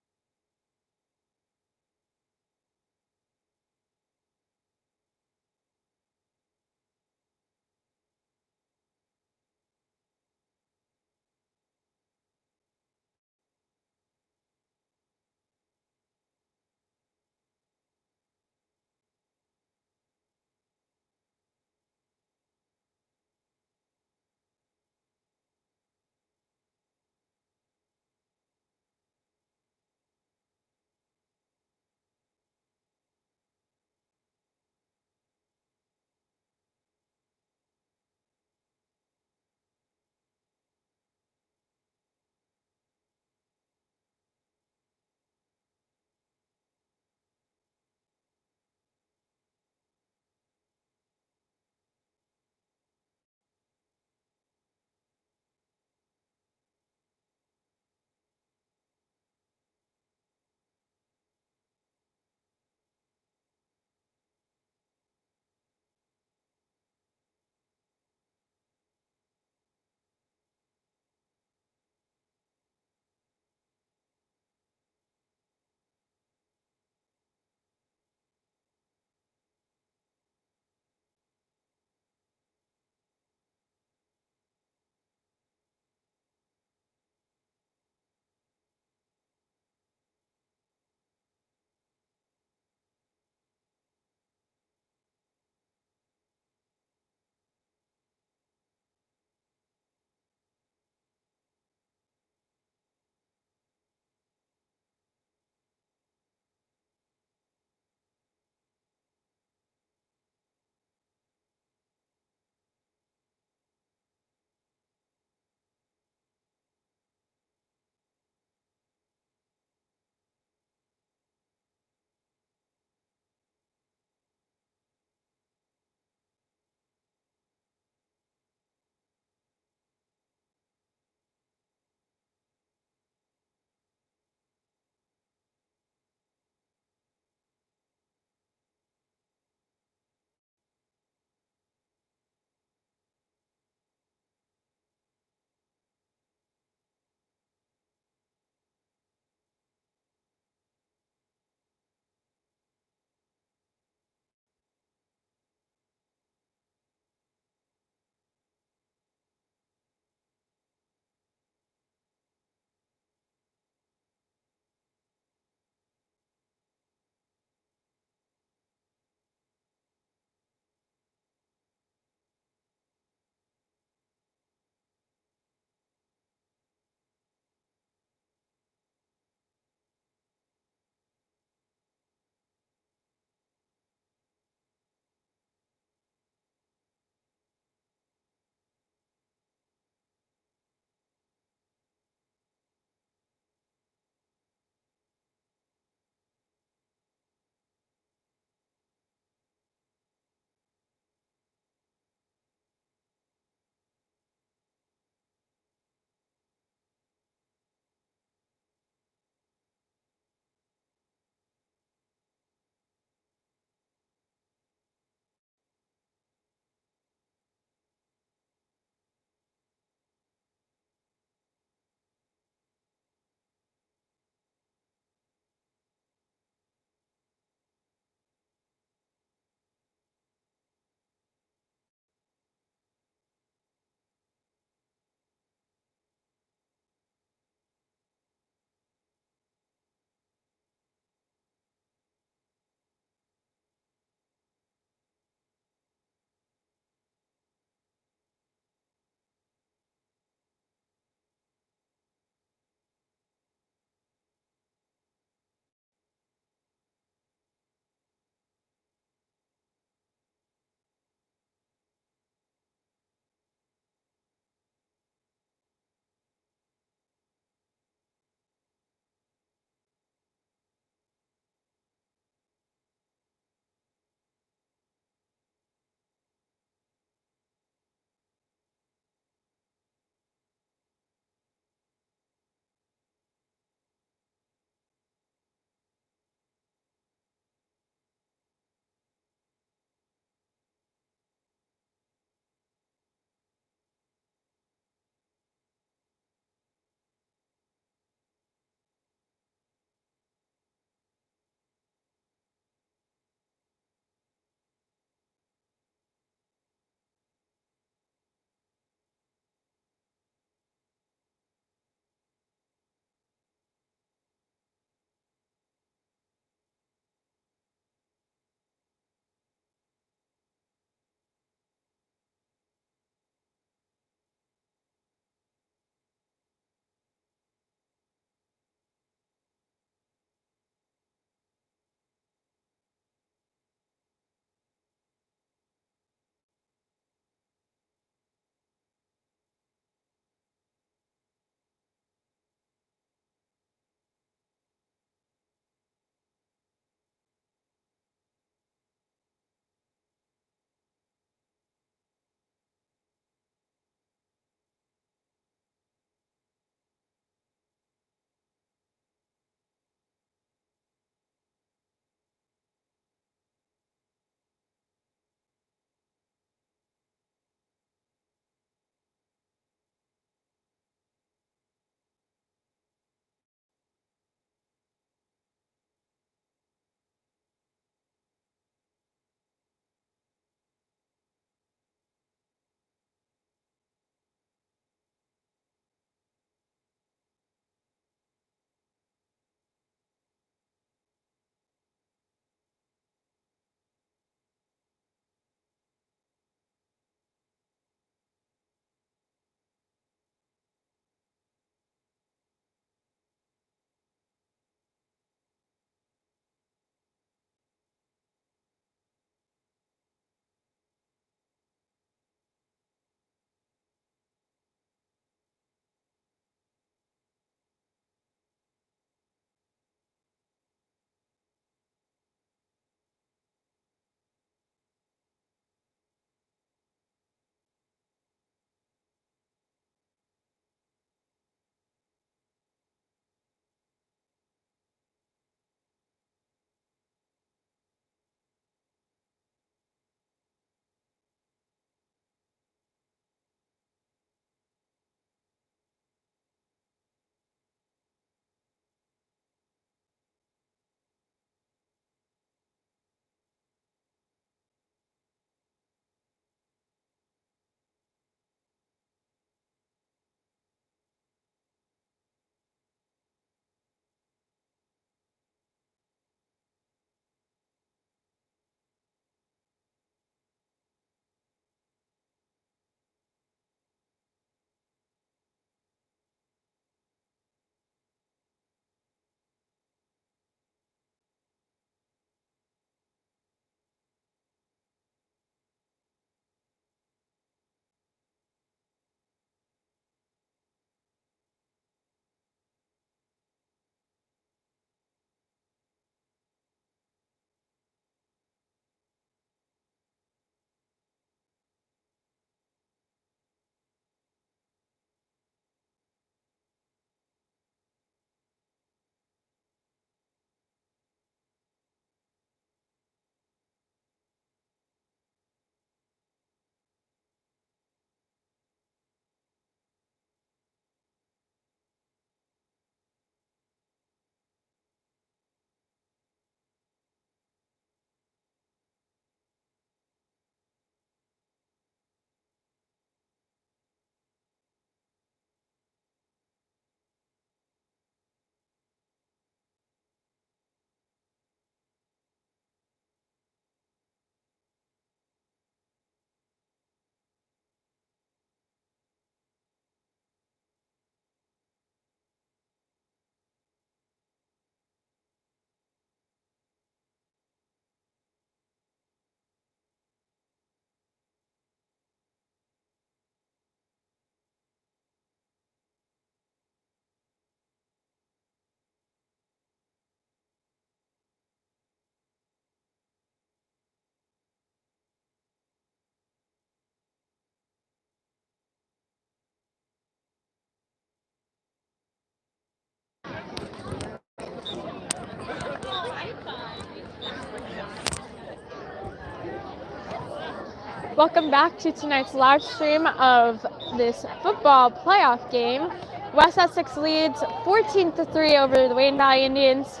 Welcome back to tonight's live stream of this football playoff game. West Essex leads 14-3 over the Wayne Valley Indians,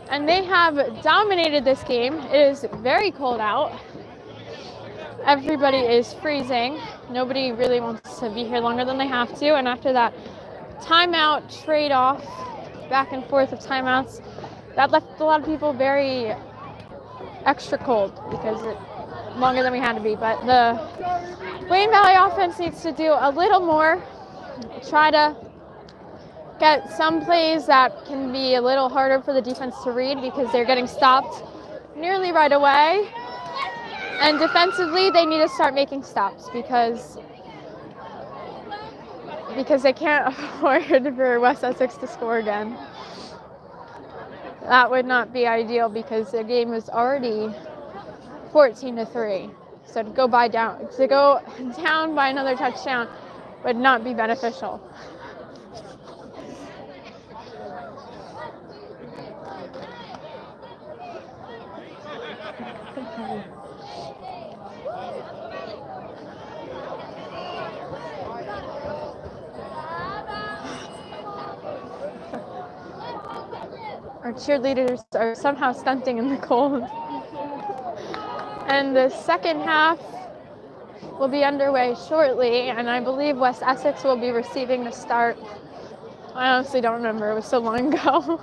and they have dominated this game. It is very cold out. Everybody is freezing. Nobody really wants to be here longer than they have to, and after that timeout trade-off, back and forth of timeouts, that left a lot of people very extra cold because it longer than we had to be. But the Wayne Valley offense needs to do a little more, try to get some plays that can be a little harder for the defense to read because they're getting stopped nearly right away. And defensively, they need to start making stops because they can't afford for West Essex to score again. That would not be ideal because the game was already 14-3. So to go down by another touchdown would not be beneficial. Our cheerleaders are somehow stunting in the cold. And the second half will be underway shortly, and I believe West Essex will be receiving the start. I honestly don't remember, it was so long ago.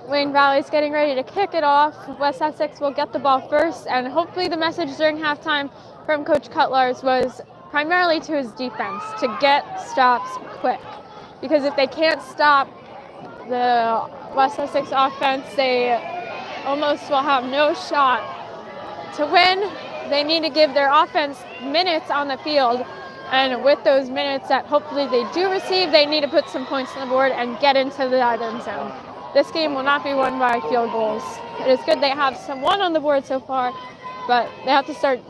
Wayne Valley's getting ready to kick it off. West Essex will get the ball first, and hopefully the message during halftime from Coach Cutlars was primarily to his defense to get stops quick. Because if they can't stop the West Essex offense, they almost will have no shot to win. They need to give their offense minutes on the field, and with those minutes that hopefully they do receive, they need to put some points on the board and get into the end zone. This game will not be won by field goals. It is good they have one on the board so far, but they have to start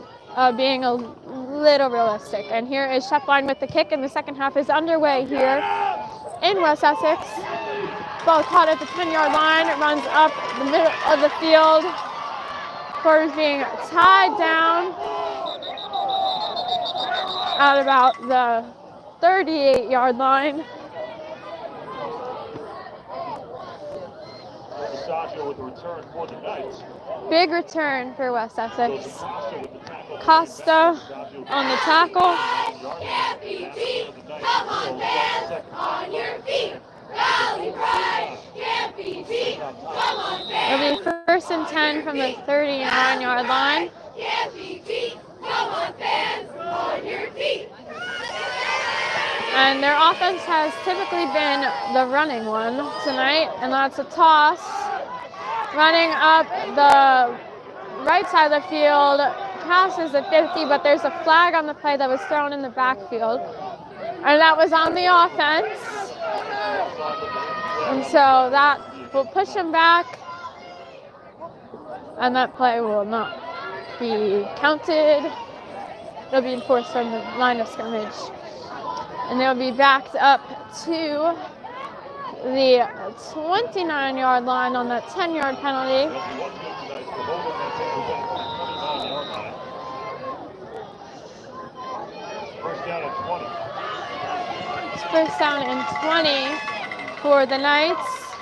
being a little realistic. And here is Shepline with the kick, and the second half is underway here in West Essex. Ball caught at the 10-yard line. It runs up the middle of the field. Quarters being tied down at about the 38-yard line. With a return for the Knights. Big return for West Essex. Costa on the tackle. Can't be beat. Come on, fans, on your feet. Rally cry, can't be beat. Come on, fans. It'll be first and 10 from the 39-yard line. Can't be beat. Come on, fans, on your feet. And their offense has typically been the running one tonight, and that's a toss. Running up the right side of the field, pass is at 50, but there's a flag on the play that was thrown in the backfield, and that was on the offense. And so that will push him back, and that play will not be counted. It'll be enforced from the line of scrimmage. And they'll be backed up to the 29-yard line on that 10-yard penalty. It's first down and 20 for the Knights.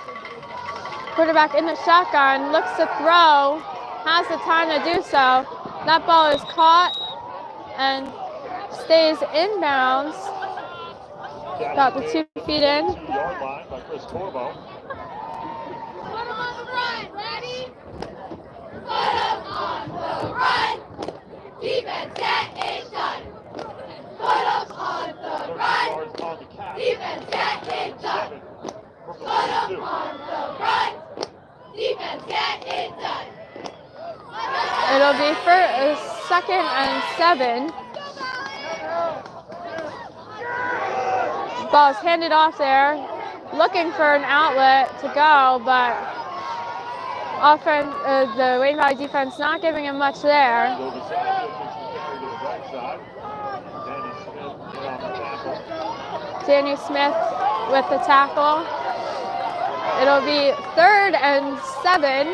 Quarterback in the shotgun, looks to throw, has the time to do so. That ball is caught and stays inbounds. About the 2 feet in. Yard line by Chris Corbo. Put him on the run, ready? Put him on the run. Defense set and done. Put him on the run. Defense set and done. Put him on the run. Defense set and done. It'll be for 2nd and 7. Ball's handed off there, looking for an outlet to go, but the Wayne Valley defense not giving him much there. Danny Smith with the tackle. It'll be 3rd and 7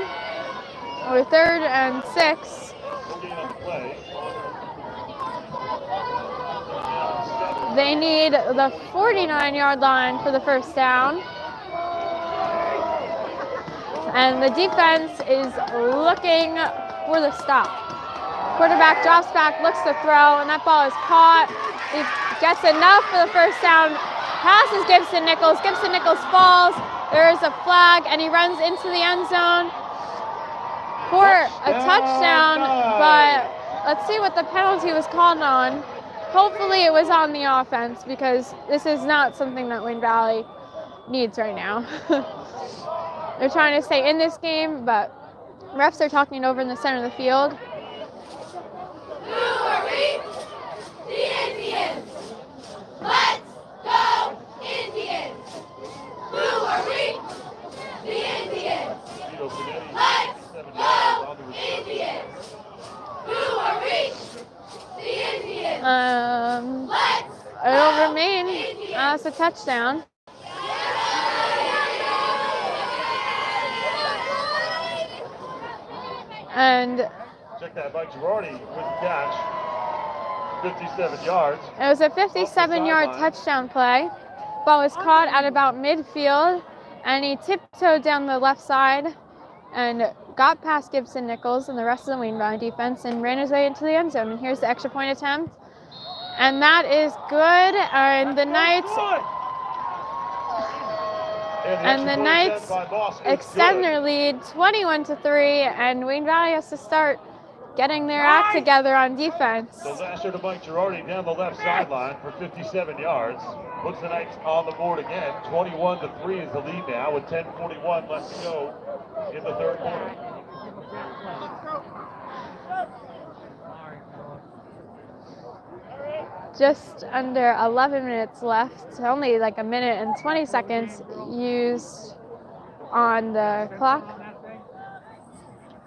or 3rd and 6. They need the 49-yard line for the first down. And the defense is looking for the stop. Quarterback drops back, looks to throw, and that ball is caught. He gets enough for the first down. Passes Gibson Nichols. Gibson Nichols falls. There is a flag, and he runs into the end zone for a touchdown. But let's see what the penalty was called on. Hopefully it was on the offense, because this is not something that Wayne Valley needs right now. They're trying to stay in this game, but refs are talking over in the center of the field. Who are we? The Indians. Let's go, Indians. Who are we? The Indians. Let's go, Indians. Who are we? The Indians. It'll remain as a touchdown. And check that, Mike Girardi with the catch. 57 yards. It was a 57-yard touchdown play. Ball was caught at about midfield, and he tiptoed down the left side and got past Gibson Nichols and the rest of the Wayne Valley defense and ran his way into the end zone. And here's the extra point attempt. And that is good. And the Knights extend their lead 21-3, and Wayne Valley has to start getting their act together on defense. So Lasher to Mike Girardi down the left sideline for 57 yards. Puts the Knights on the board again. 21-3 is the lead now with 10:41 left to go in the third quarter. Just under 11 minutes left, only like a minute and 20 seconds used on the clock.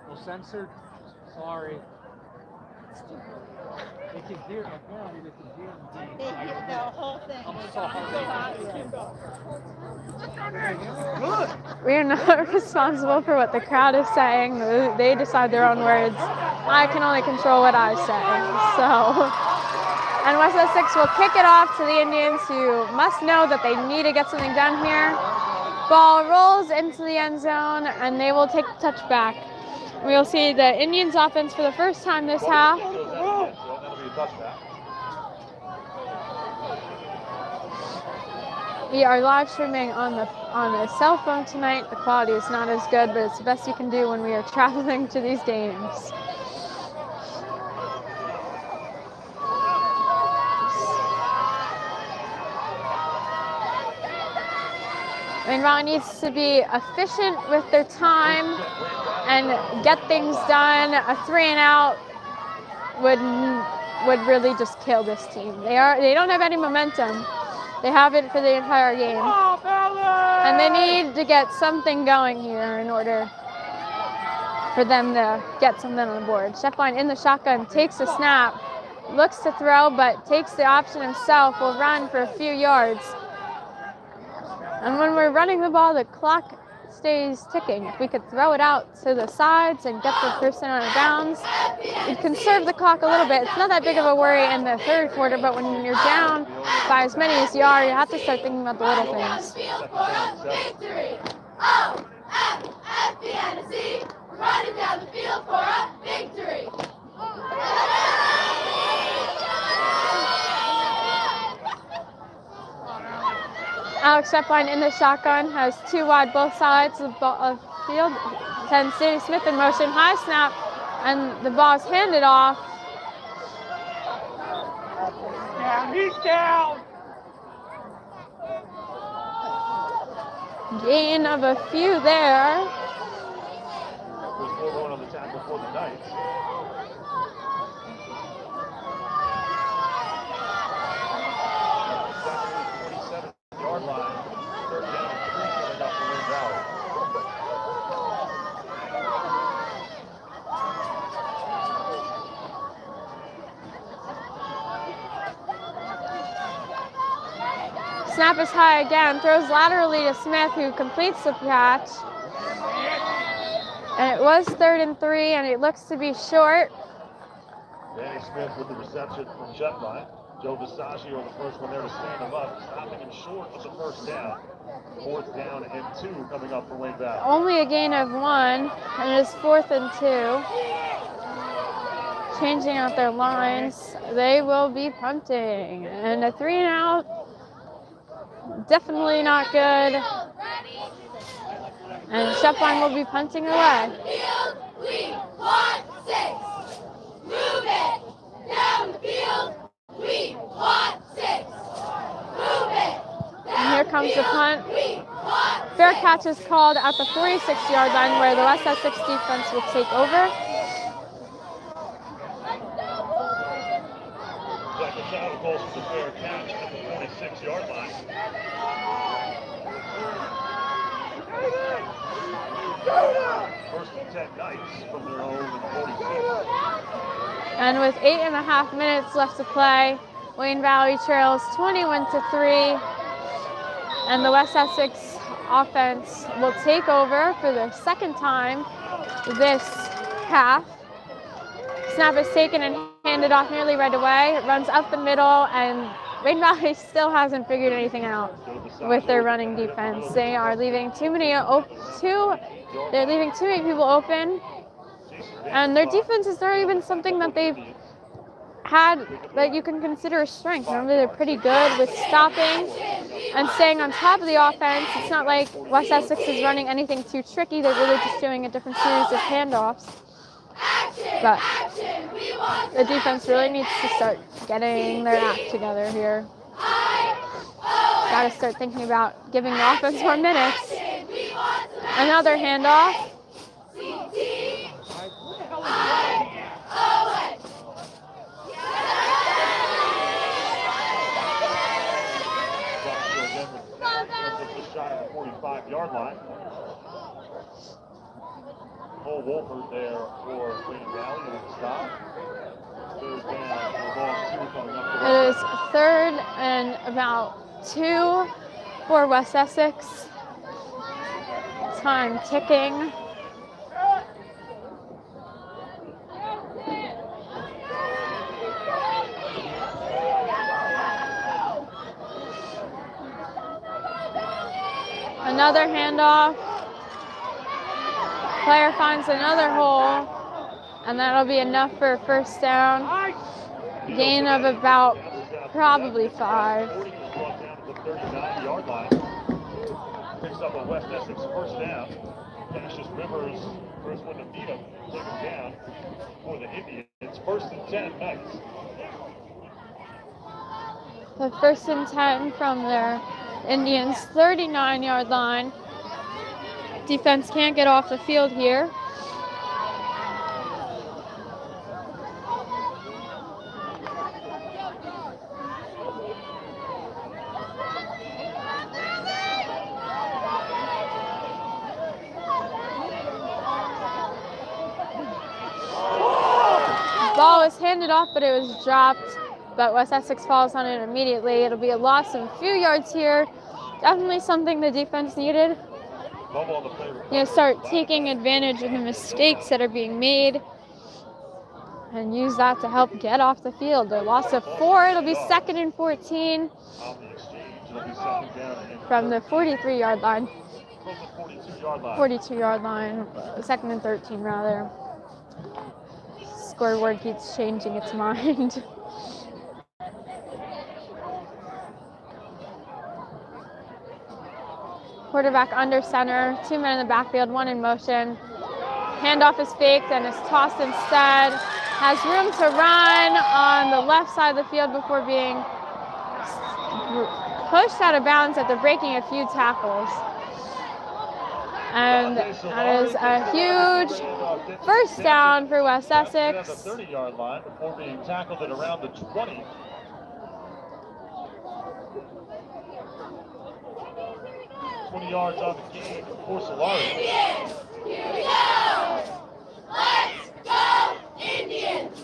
Well, censored. Sorry. They can hear, apparently they can hear me. They hear the whole thing. I'm sorry. We are not responsible for what the crowd is saying. They decide their own words. I can only control what I say. So. And West Essex will kick it off to the Indians, who must know that they need to get something done here. Ball rolls into the end zone, and they will take the touchback. We will see the Indians offense for the first time this half. We are live streaming on a cell phone tonight. The quality is not as good, but it's the best you can do when we are traveling to these games. Wayne Valley needs to be efficient with their time and get things done. A 3-and-out would really just kill this team. They don't have any momentum. They haven't for the entire game. And they need to get something going here in order for them to get something on the board. Sheffline in the shotgun, takes a snap, looks to throw, but takes the option himself, will run for a few yards. And when we're running the ball, the clock stays ticking. If we could throw it out to the sides and get the person out of bounds, we'd conserve the clock a little bit. It's not that big of a worry in the third quarter, but when you're down by as many as you are, you have to start thinking about the little things. Running down the field for a victory. Alex Sheffline in the shotgun, has two wide both sides of the field. Sends Danny Smith in motion, high snap, and the ball is handed off. Down, he's down. Gain of a few there. There's 4 going on the tackle for the Knights. Snap is high again, throws laterally to Smith, who completes the catch. And it was 3rd and 3, and it looks to be short. Danny Smith with the reception from Chetline. Joe Visaccio, the first one there to stand him up, stopping him short of the first down. 4th down and 2 coming up for Wayne Valley. Only a gain of 1, and it is 4th and 2. Changing out their lines, they will be punting. And a 3 and out, definitely not good. And Chetline will be punting away. Field, we want 6. Move it. Down the field, we want 6. Move it. And here comes the punt. We want Fair catch is called at the 46-yard line, where the West Essex defense will take over. Second down goes for the fair catch at the 46-yard line. First and 10 Knights from their own 46. And with 8.5 minutes left to play, Wayne Valley trails 21-3. And the West Essex offense will take over for the second time this half. Snap is taken and handed off nearly right away. It runs up the middle, and Wayne Valley still hasn't figured anything out with their running defense. They are leaving too many people open, and their defense is not even something that they've had that you can consider a strength. Normally they're pretty good with stopping and staying on top of the offense. It's not like West Essex is running anything too tricky. They're really just doing a different series of handoffs. But the defense really needs to start getting their act together here. Got to start thinking about giving the offense more minutes. Another handoff. Shot at the 45-yard line. Cole Wolford there for Wayne Valley and stop. 3rd down, long 2 coming up. It is 3rd and about 2 for West Essex. Time ticking. Another handoff. Player finds another hole, and that'll be enough for a first down. Gain of about probably 5. Brought down to the 39-yard line. Picks up a West Essex first down. Cassius Rivers, first one to beat him, take him down for the Indians. 1st and 10 Knights. The 1st and 10 from their Indians' 39-yard line. Defense can't get off the field here. Ball was handed off, but it was dropped. But West Essex falls on it immediately. It'll be a loss of a few yards here. Definitely something the defense needed. Start taking advantage of the mistakes that are being made and use that to help get off the field. A loss of 4. It'll be 2nd and 14 from the 43-yard line. 42-yard line. 2nd and 13 rather. Scoreboard keeps changing its mind. Quarterback under center, 2 men in the backfield, 1 in motion. Handoff is faked and is tossed instead. Has room to run on the left side of the field before being pushed out of bounds after breaking a few tackles. And that is a huge first down for West Essex. At the 30-yard line before being tackled at around the 20. Yards on the game for Solari. Indians, here we go! Let's go, Indians!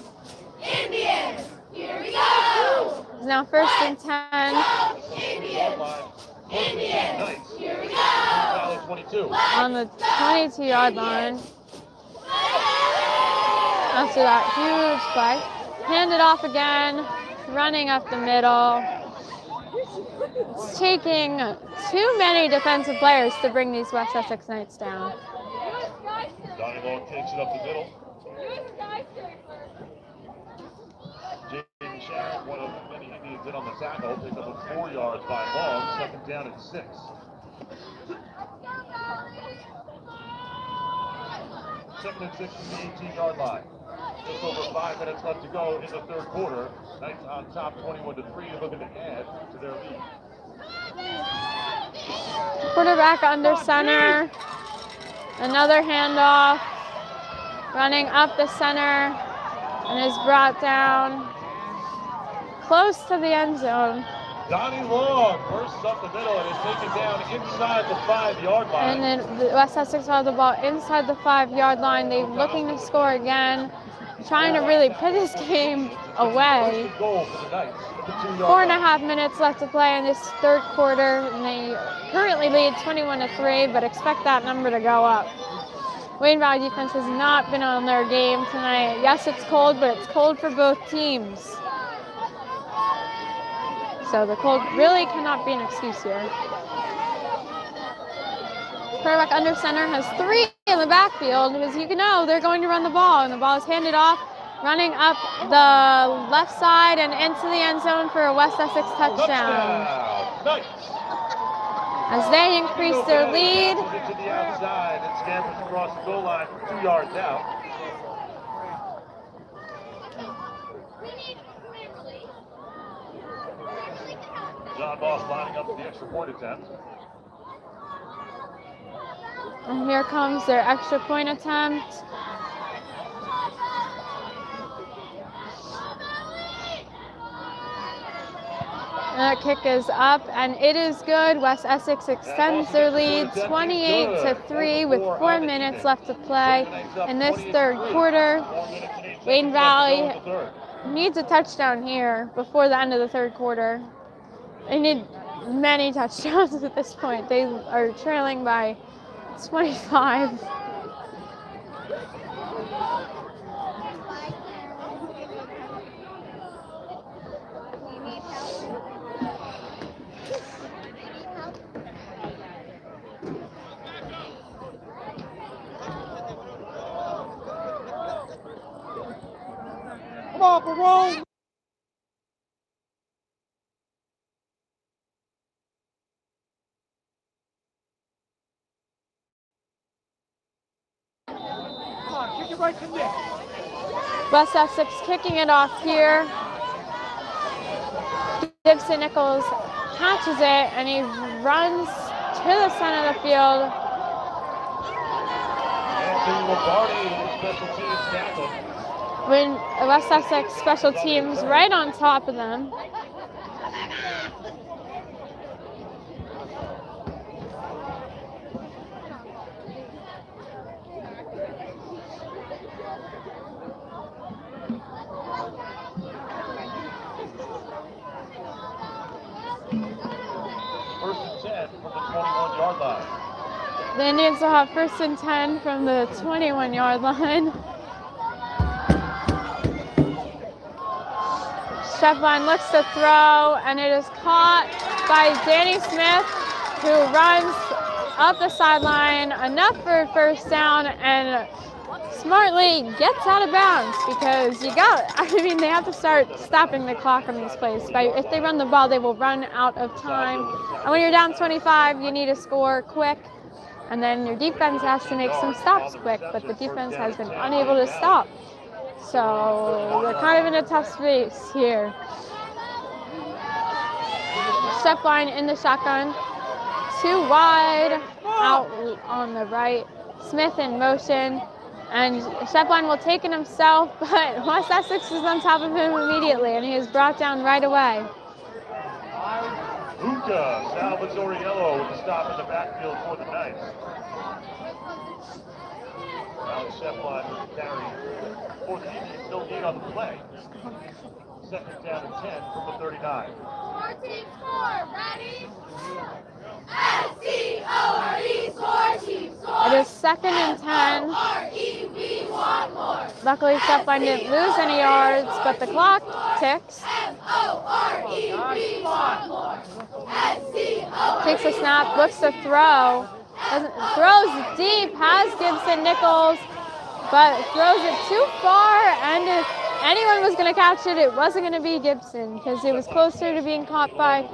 Indians, here we go! It's now 1st and 10. Indians, 22. On the 22-yard line. After that huge play. Hand it off again. Running up the middle. It's taking too many defensive players to bring these West Essex Knights down. Donnie Long takes it up the middle. Jamie Sharon, one of the many Indians in on the tackle, picked up a 4 yards by Long. Second down and 6. Second and 6 from the 18-yard line. Just over 5 minutes left to go in the third quarter. Knights on top 21-3, looking to add to their lead. Quarterback under center. Another handoff. Running up the center and is brought down close to the end zone. Donnie Long bursts up the middle and is taken down inside the 5-yard line. And then the West Essex have the ball inside the 5-yard line. They're looking to score again, trying to really put this game away. 4.5 minutes left to play in this third quarter, and they currently lead 21-3, but expect that number to go up. Wayne Valley defense has not been on their game tonight. Yes, it's cold, but it's cold for both teams. So the cold really cannot be an excuse here. Quarterback under center has 3 in the backfield because you know they're going to run the ball, and the ball is handed off, running up the left side and into the end zone for a West Essex touchdown. As they increase their lead. To the outside and scampers across the goal line for 2 yards out. John Boss lining up for the extra point attempt. And here comes their extra point attempt. That kick is up, and it is good. West Essex extends their lead 28-3 with 4 minutes left to play in this third quarter. Wayne Valley needs a touchdown here before the end of the third quarter. They need many touchdowns at this point. They are trailing by 25. Come on, Barone! Come on, kick it right to Nick. West Essex kicking it off here. Dixon Nichols catches it and he runs to the center of the field. Anthony Lombardi, special teams tackle. When West Essex special teams right on top of them. First and 10 from the 21-yard line. The Indians will have first and 10 from the 21-yard line. Shepline looks to throw, and it is caught by Danny Smith, who runs up the sideline enough for a first down and smartly gets out of bounds because they have to start stopping the clock on these plays. If they run the ball, they will run out of time. And when you're down 25, you need to score quick. And then your defense has to make some stops quick, but the defense has been unable to stop. So they're kind of in a tough space here. Step line in the shotgun. 2 wide out on the right. Smith in motion. And Shepline will take it himself, but West Essex is on top of him immediately, and he is brought down right away. Luca Salvatoriello with the stop in the backfield for the Knights. Alex Shepline with the carry for the Indians. No gain on the play. Second down and 10 from the 39. 14-4, ready? S-C-O-R-E, score! is 2nd and 10. Luckily, Stepline didn't lose any yards, but the clock ticks. Takes a snap, looks to throw. Throws deep, has Gibson Nichols, but throws it too far, and if anyone was going to catch it, it wasn't going to be Gibson because it was closer to being caught by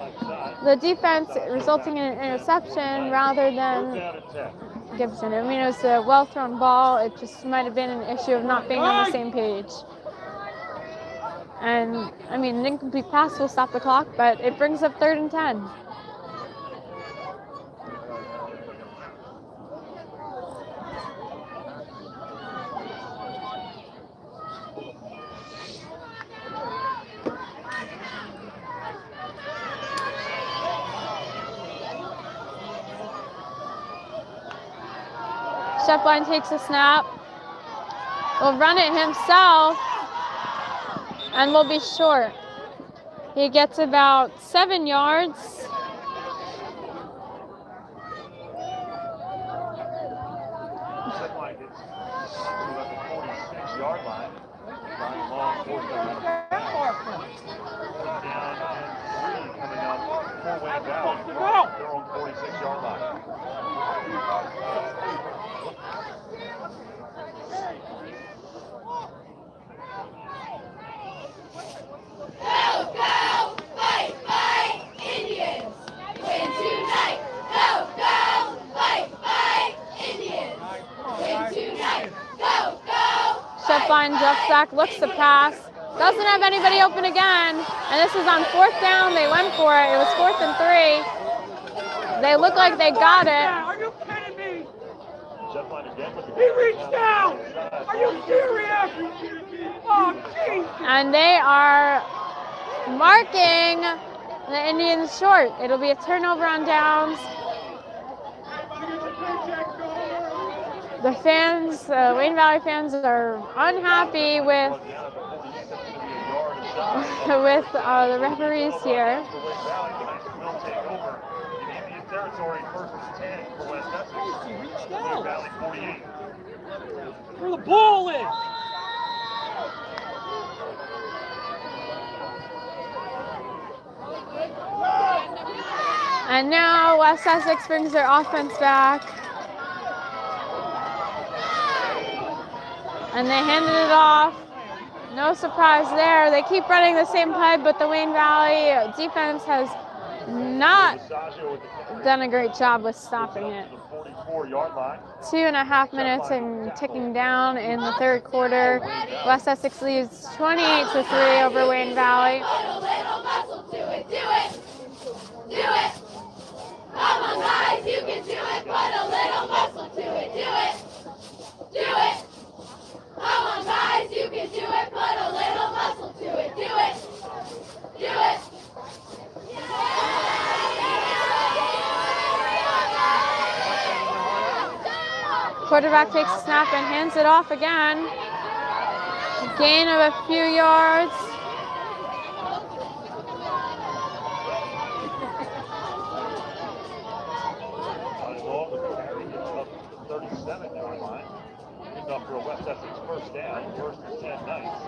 the defense, resulting in an interception rather than Gibson. I mean, it was a well-thrown ball. It just might have been an issue of not being on the same page. And, I mean, an incomplete pass will stop the clock, but it brings up 3rd and 10. Stepline takes a snap, will run it himself, and will be short. He gets about 7 yards. Stepline gets to about the 46-yard line. Ryan Long forced down and 3 coming up for Wayne Valley. Their own 46-yard line. Stepline drops back, looks to pass, doesn't have anybody open again, and this is on 4th down. They went for it. It was 4th and 3. They look like they got it. Are you kidding me? Stepline again with the He reached down! Are you serious? Oh, jeez! And they are marking the Indians short. It'll be a turnover on downs. The fans, Wayne Valley fans, are unhappy with the referees here. Territory, 1st and 10 for West Essex. Wayne Valley 48. Where the ball is! And now West Essex brings their offense back. And they handed it off. No surprise there. They keep running the same play, but the Wayne Valley defense has not done a great job with stopping it. 2.5 minutes and ticking down in the 3rd quarter. West Essex leads 28-3 over Wayne Valley. Do it! Come on, guys, you can do it. Put a little muscle to it. Do it! Do it! Come on, guys, you can do it. Put a little muscle to it. Do it! Do it! Quarterback takes a snap and hands it off again. Gain of a few yards. Long with the carry, gets up to the 37-yard line. Picked up for a West Essex 1st down, 1st and 10 Knights.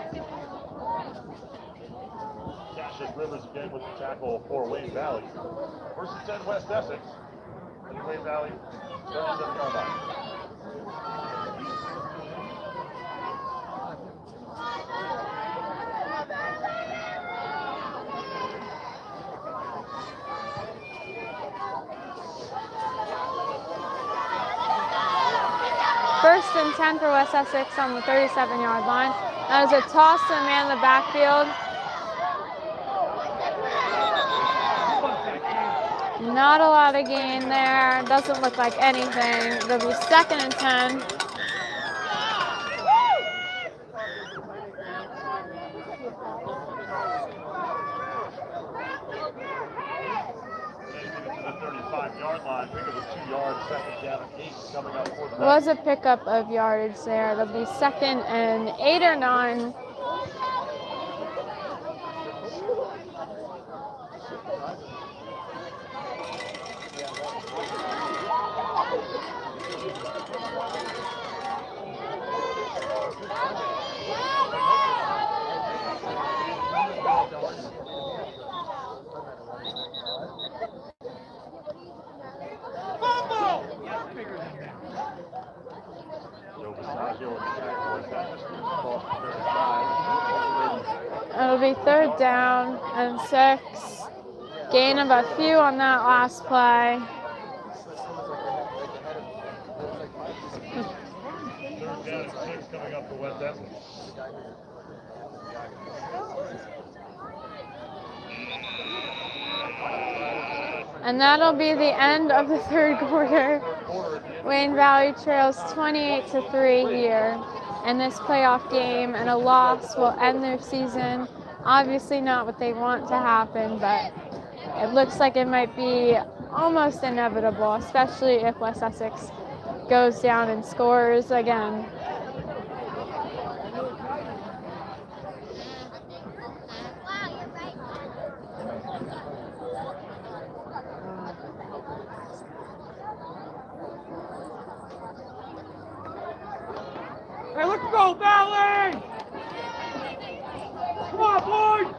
Cassius Rivers again with the tackle for Wayne Valley. 1st and 10 West Essex. And Wayne Valley, 37-yard line. First and 10 for West Essex on the 37-yard line. That was a toss to the man in the backfield. Not a lot of gain there. Doesn't look like anything. It'll be 2nd and 10. Was a pickup of yardage there. It'll be 2nd and 8 or 9. be 3rd down and 6. Gain of a few on that last play. 3rd down and 6 coming up for West Essex. And that'll be the end of the 3rd quarter. Wayne Valley trails 28-3 here in this playoff game, and a loss will end their season. Obviously not what they want to happen, but it looks like it might be almost inevitable, especially if West Essex goes down and scores again. Hey, let's go, Valley! Come on, boys!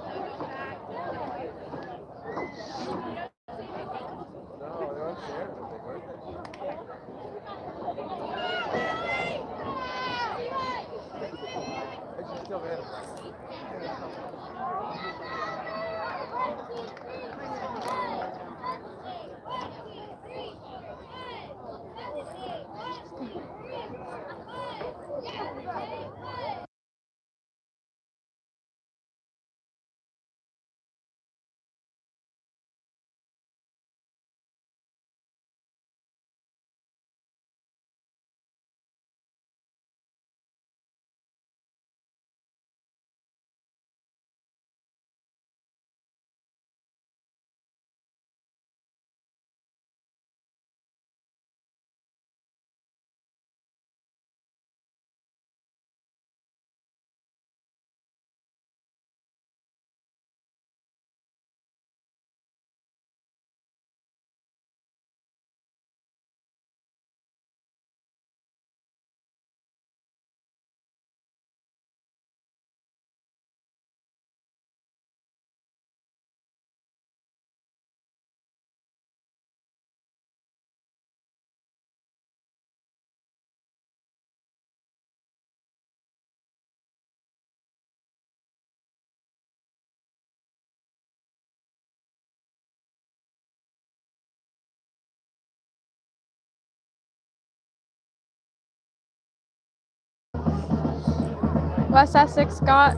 West Essex got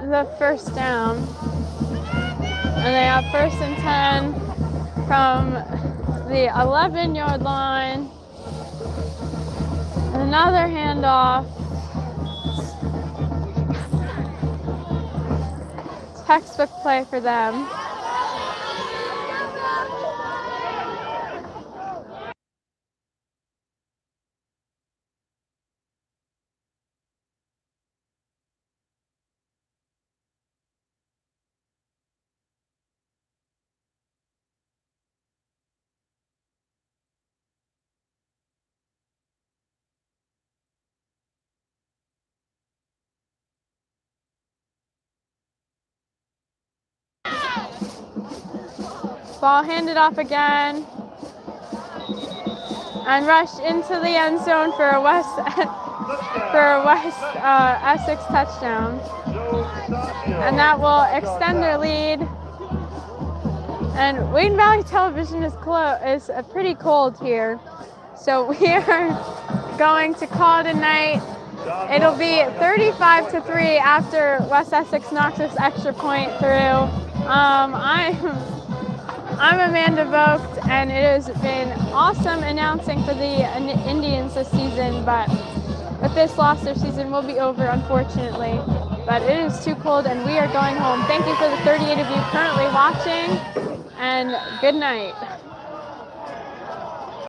the 1st down, and they have 1st and 10 from the 11-yard line. Another handoff. Textbook play for them. Ball handed off again and rushed into the end zone for a West Essex touchdown. And that will extend their lead. And Wayne Valley Television is pretty cold here, so we are going to call it a night. It'll be 35-3 after West Essex knocks this extra point through. I'm Amanda Vogt, and it has been awesome announcing for the Indians this season, but with this loss, their season will be over, unfortunately. But it is too cold, and we are going home. Thank you for the 38 of you currently watching, and good night.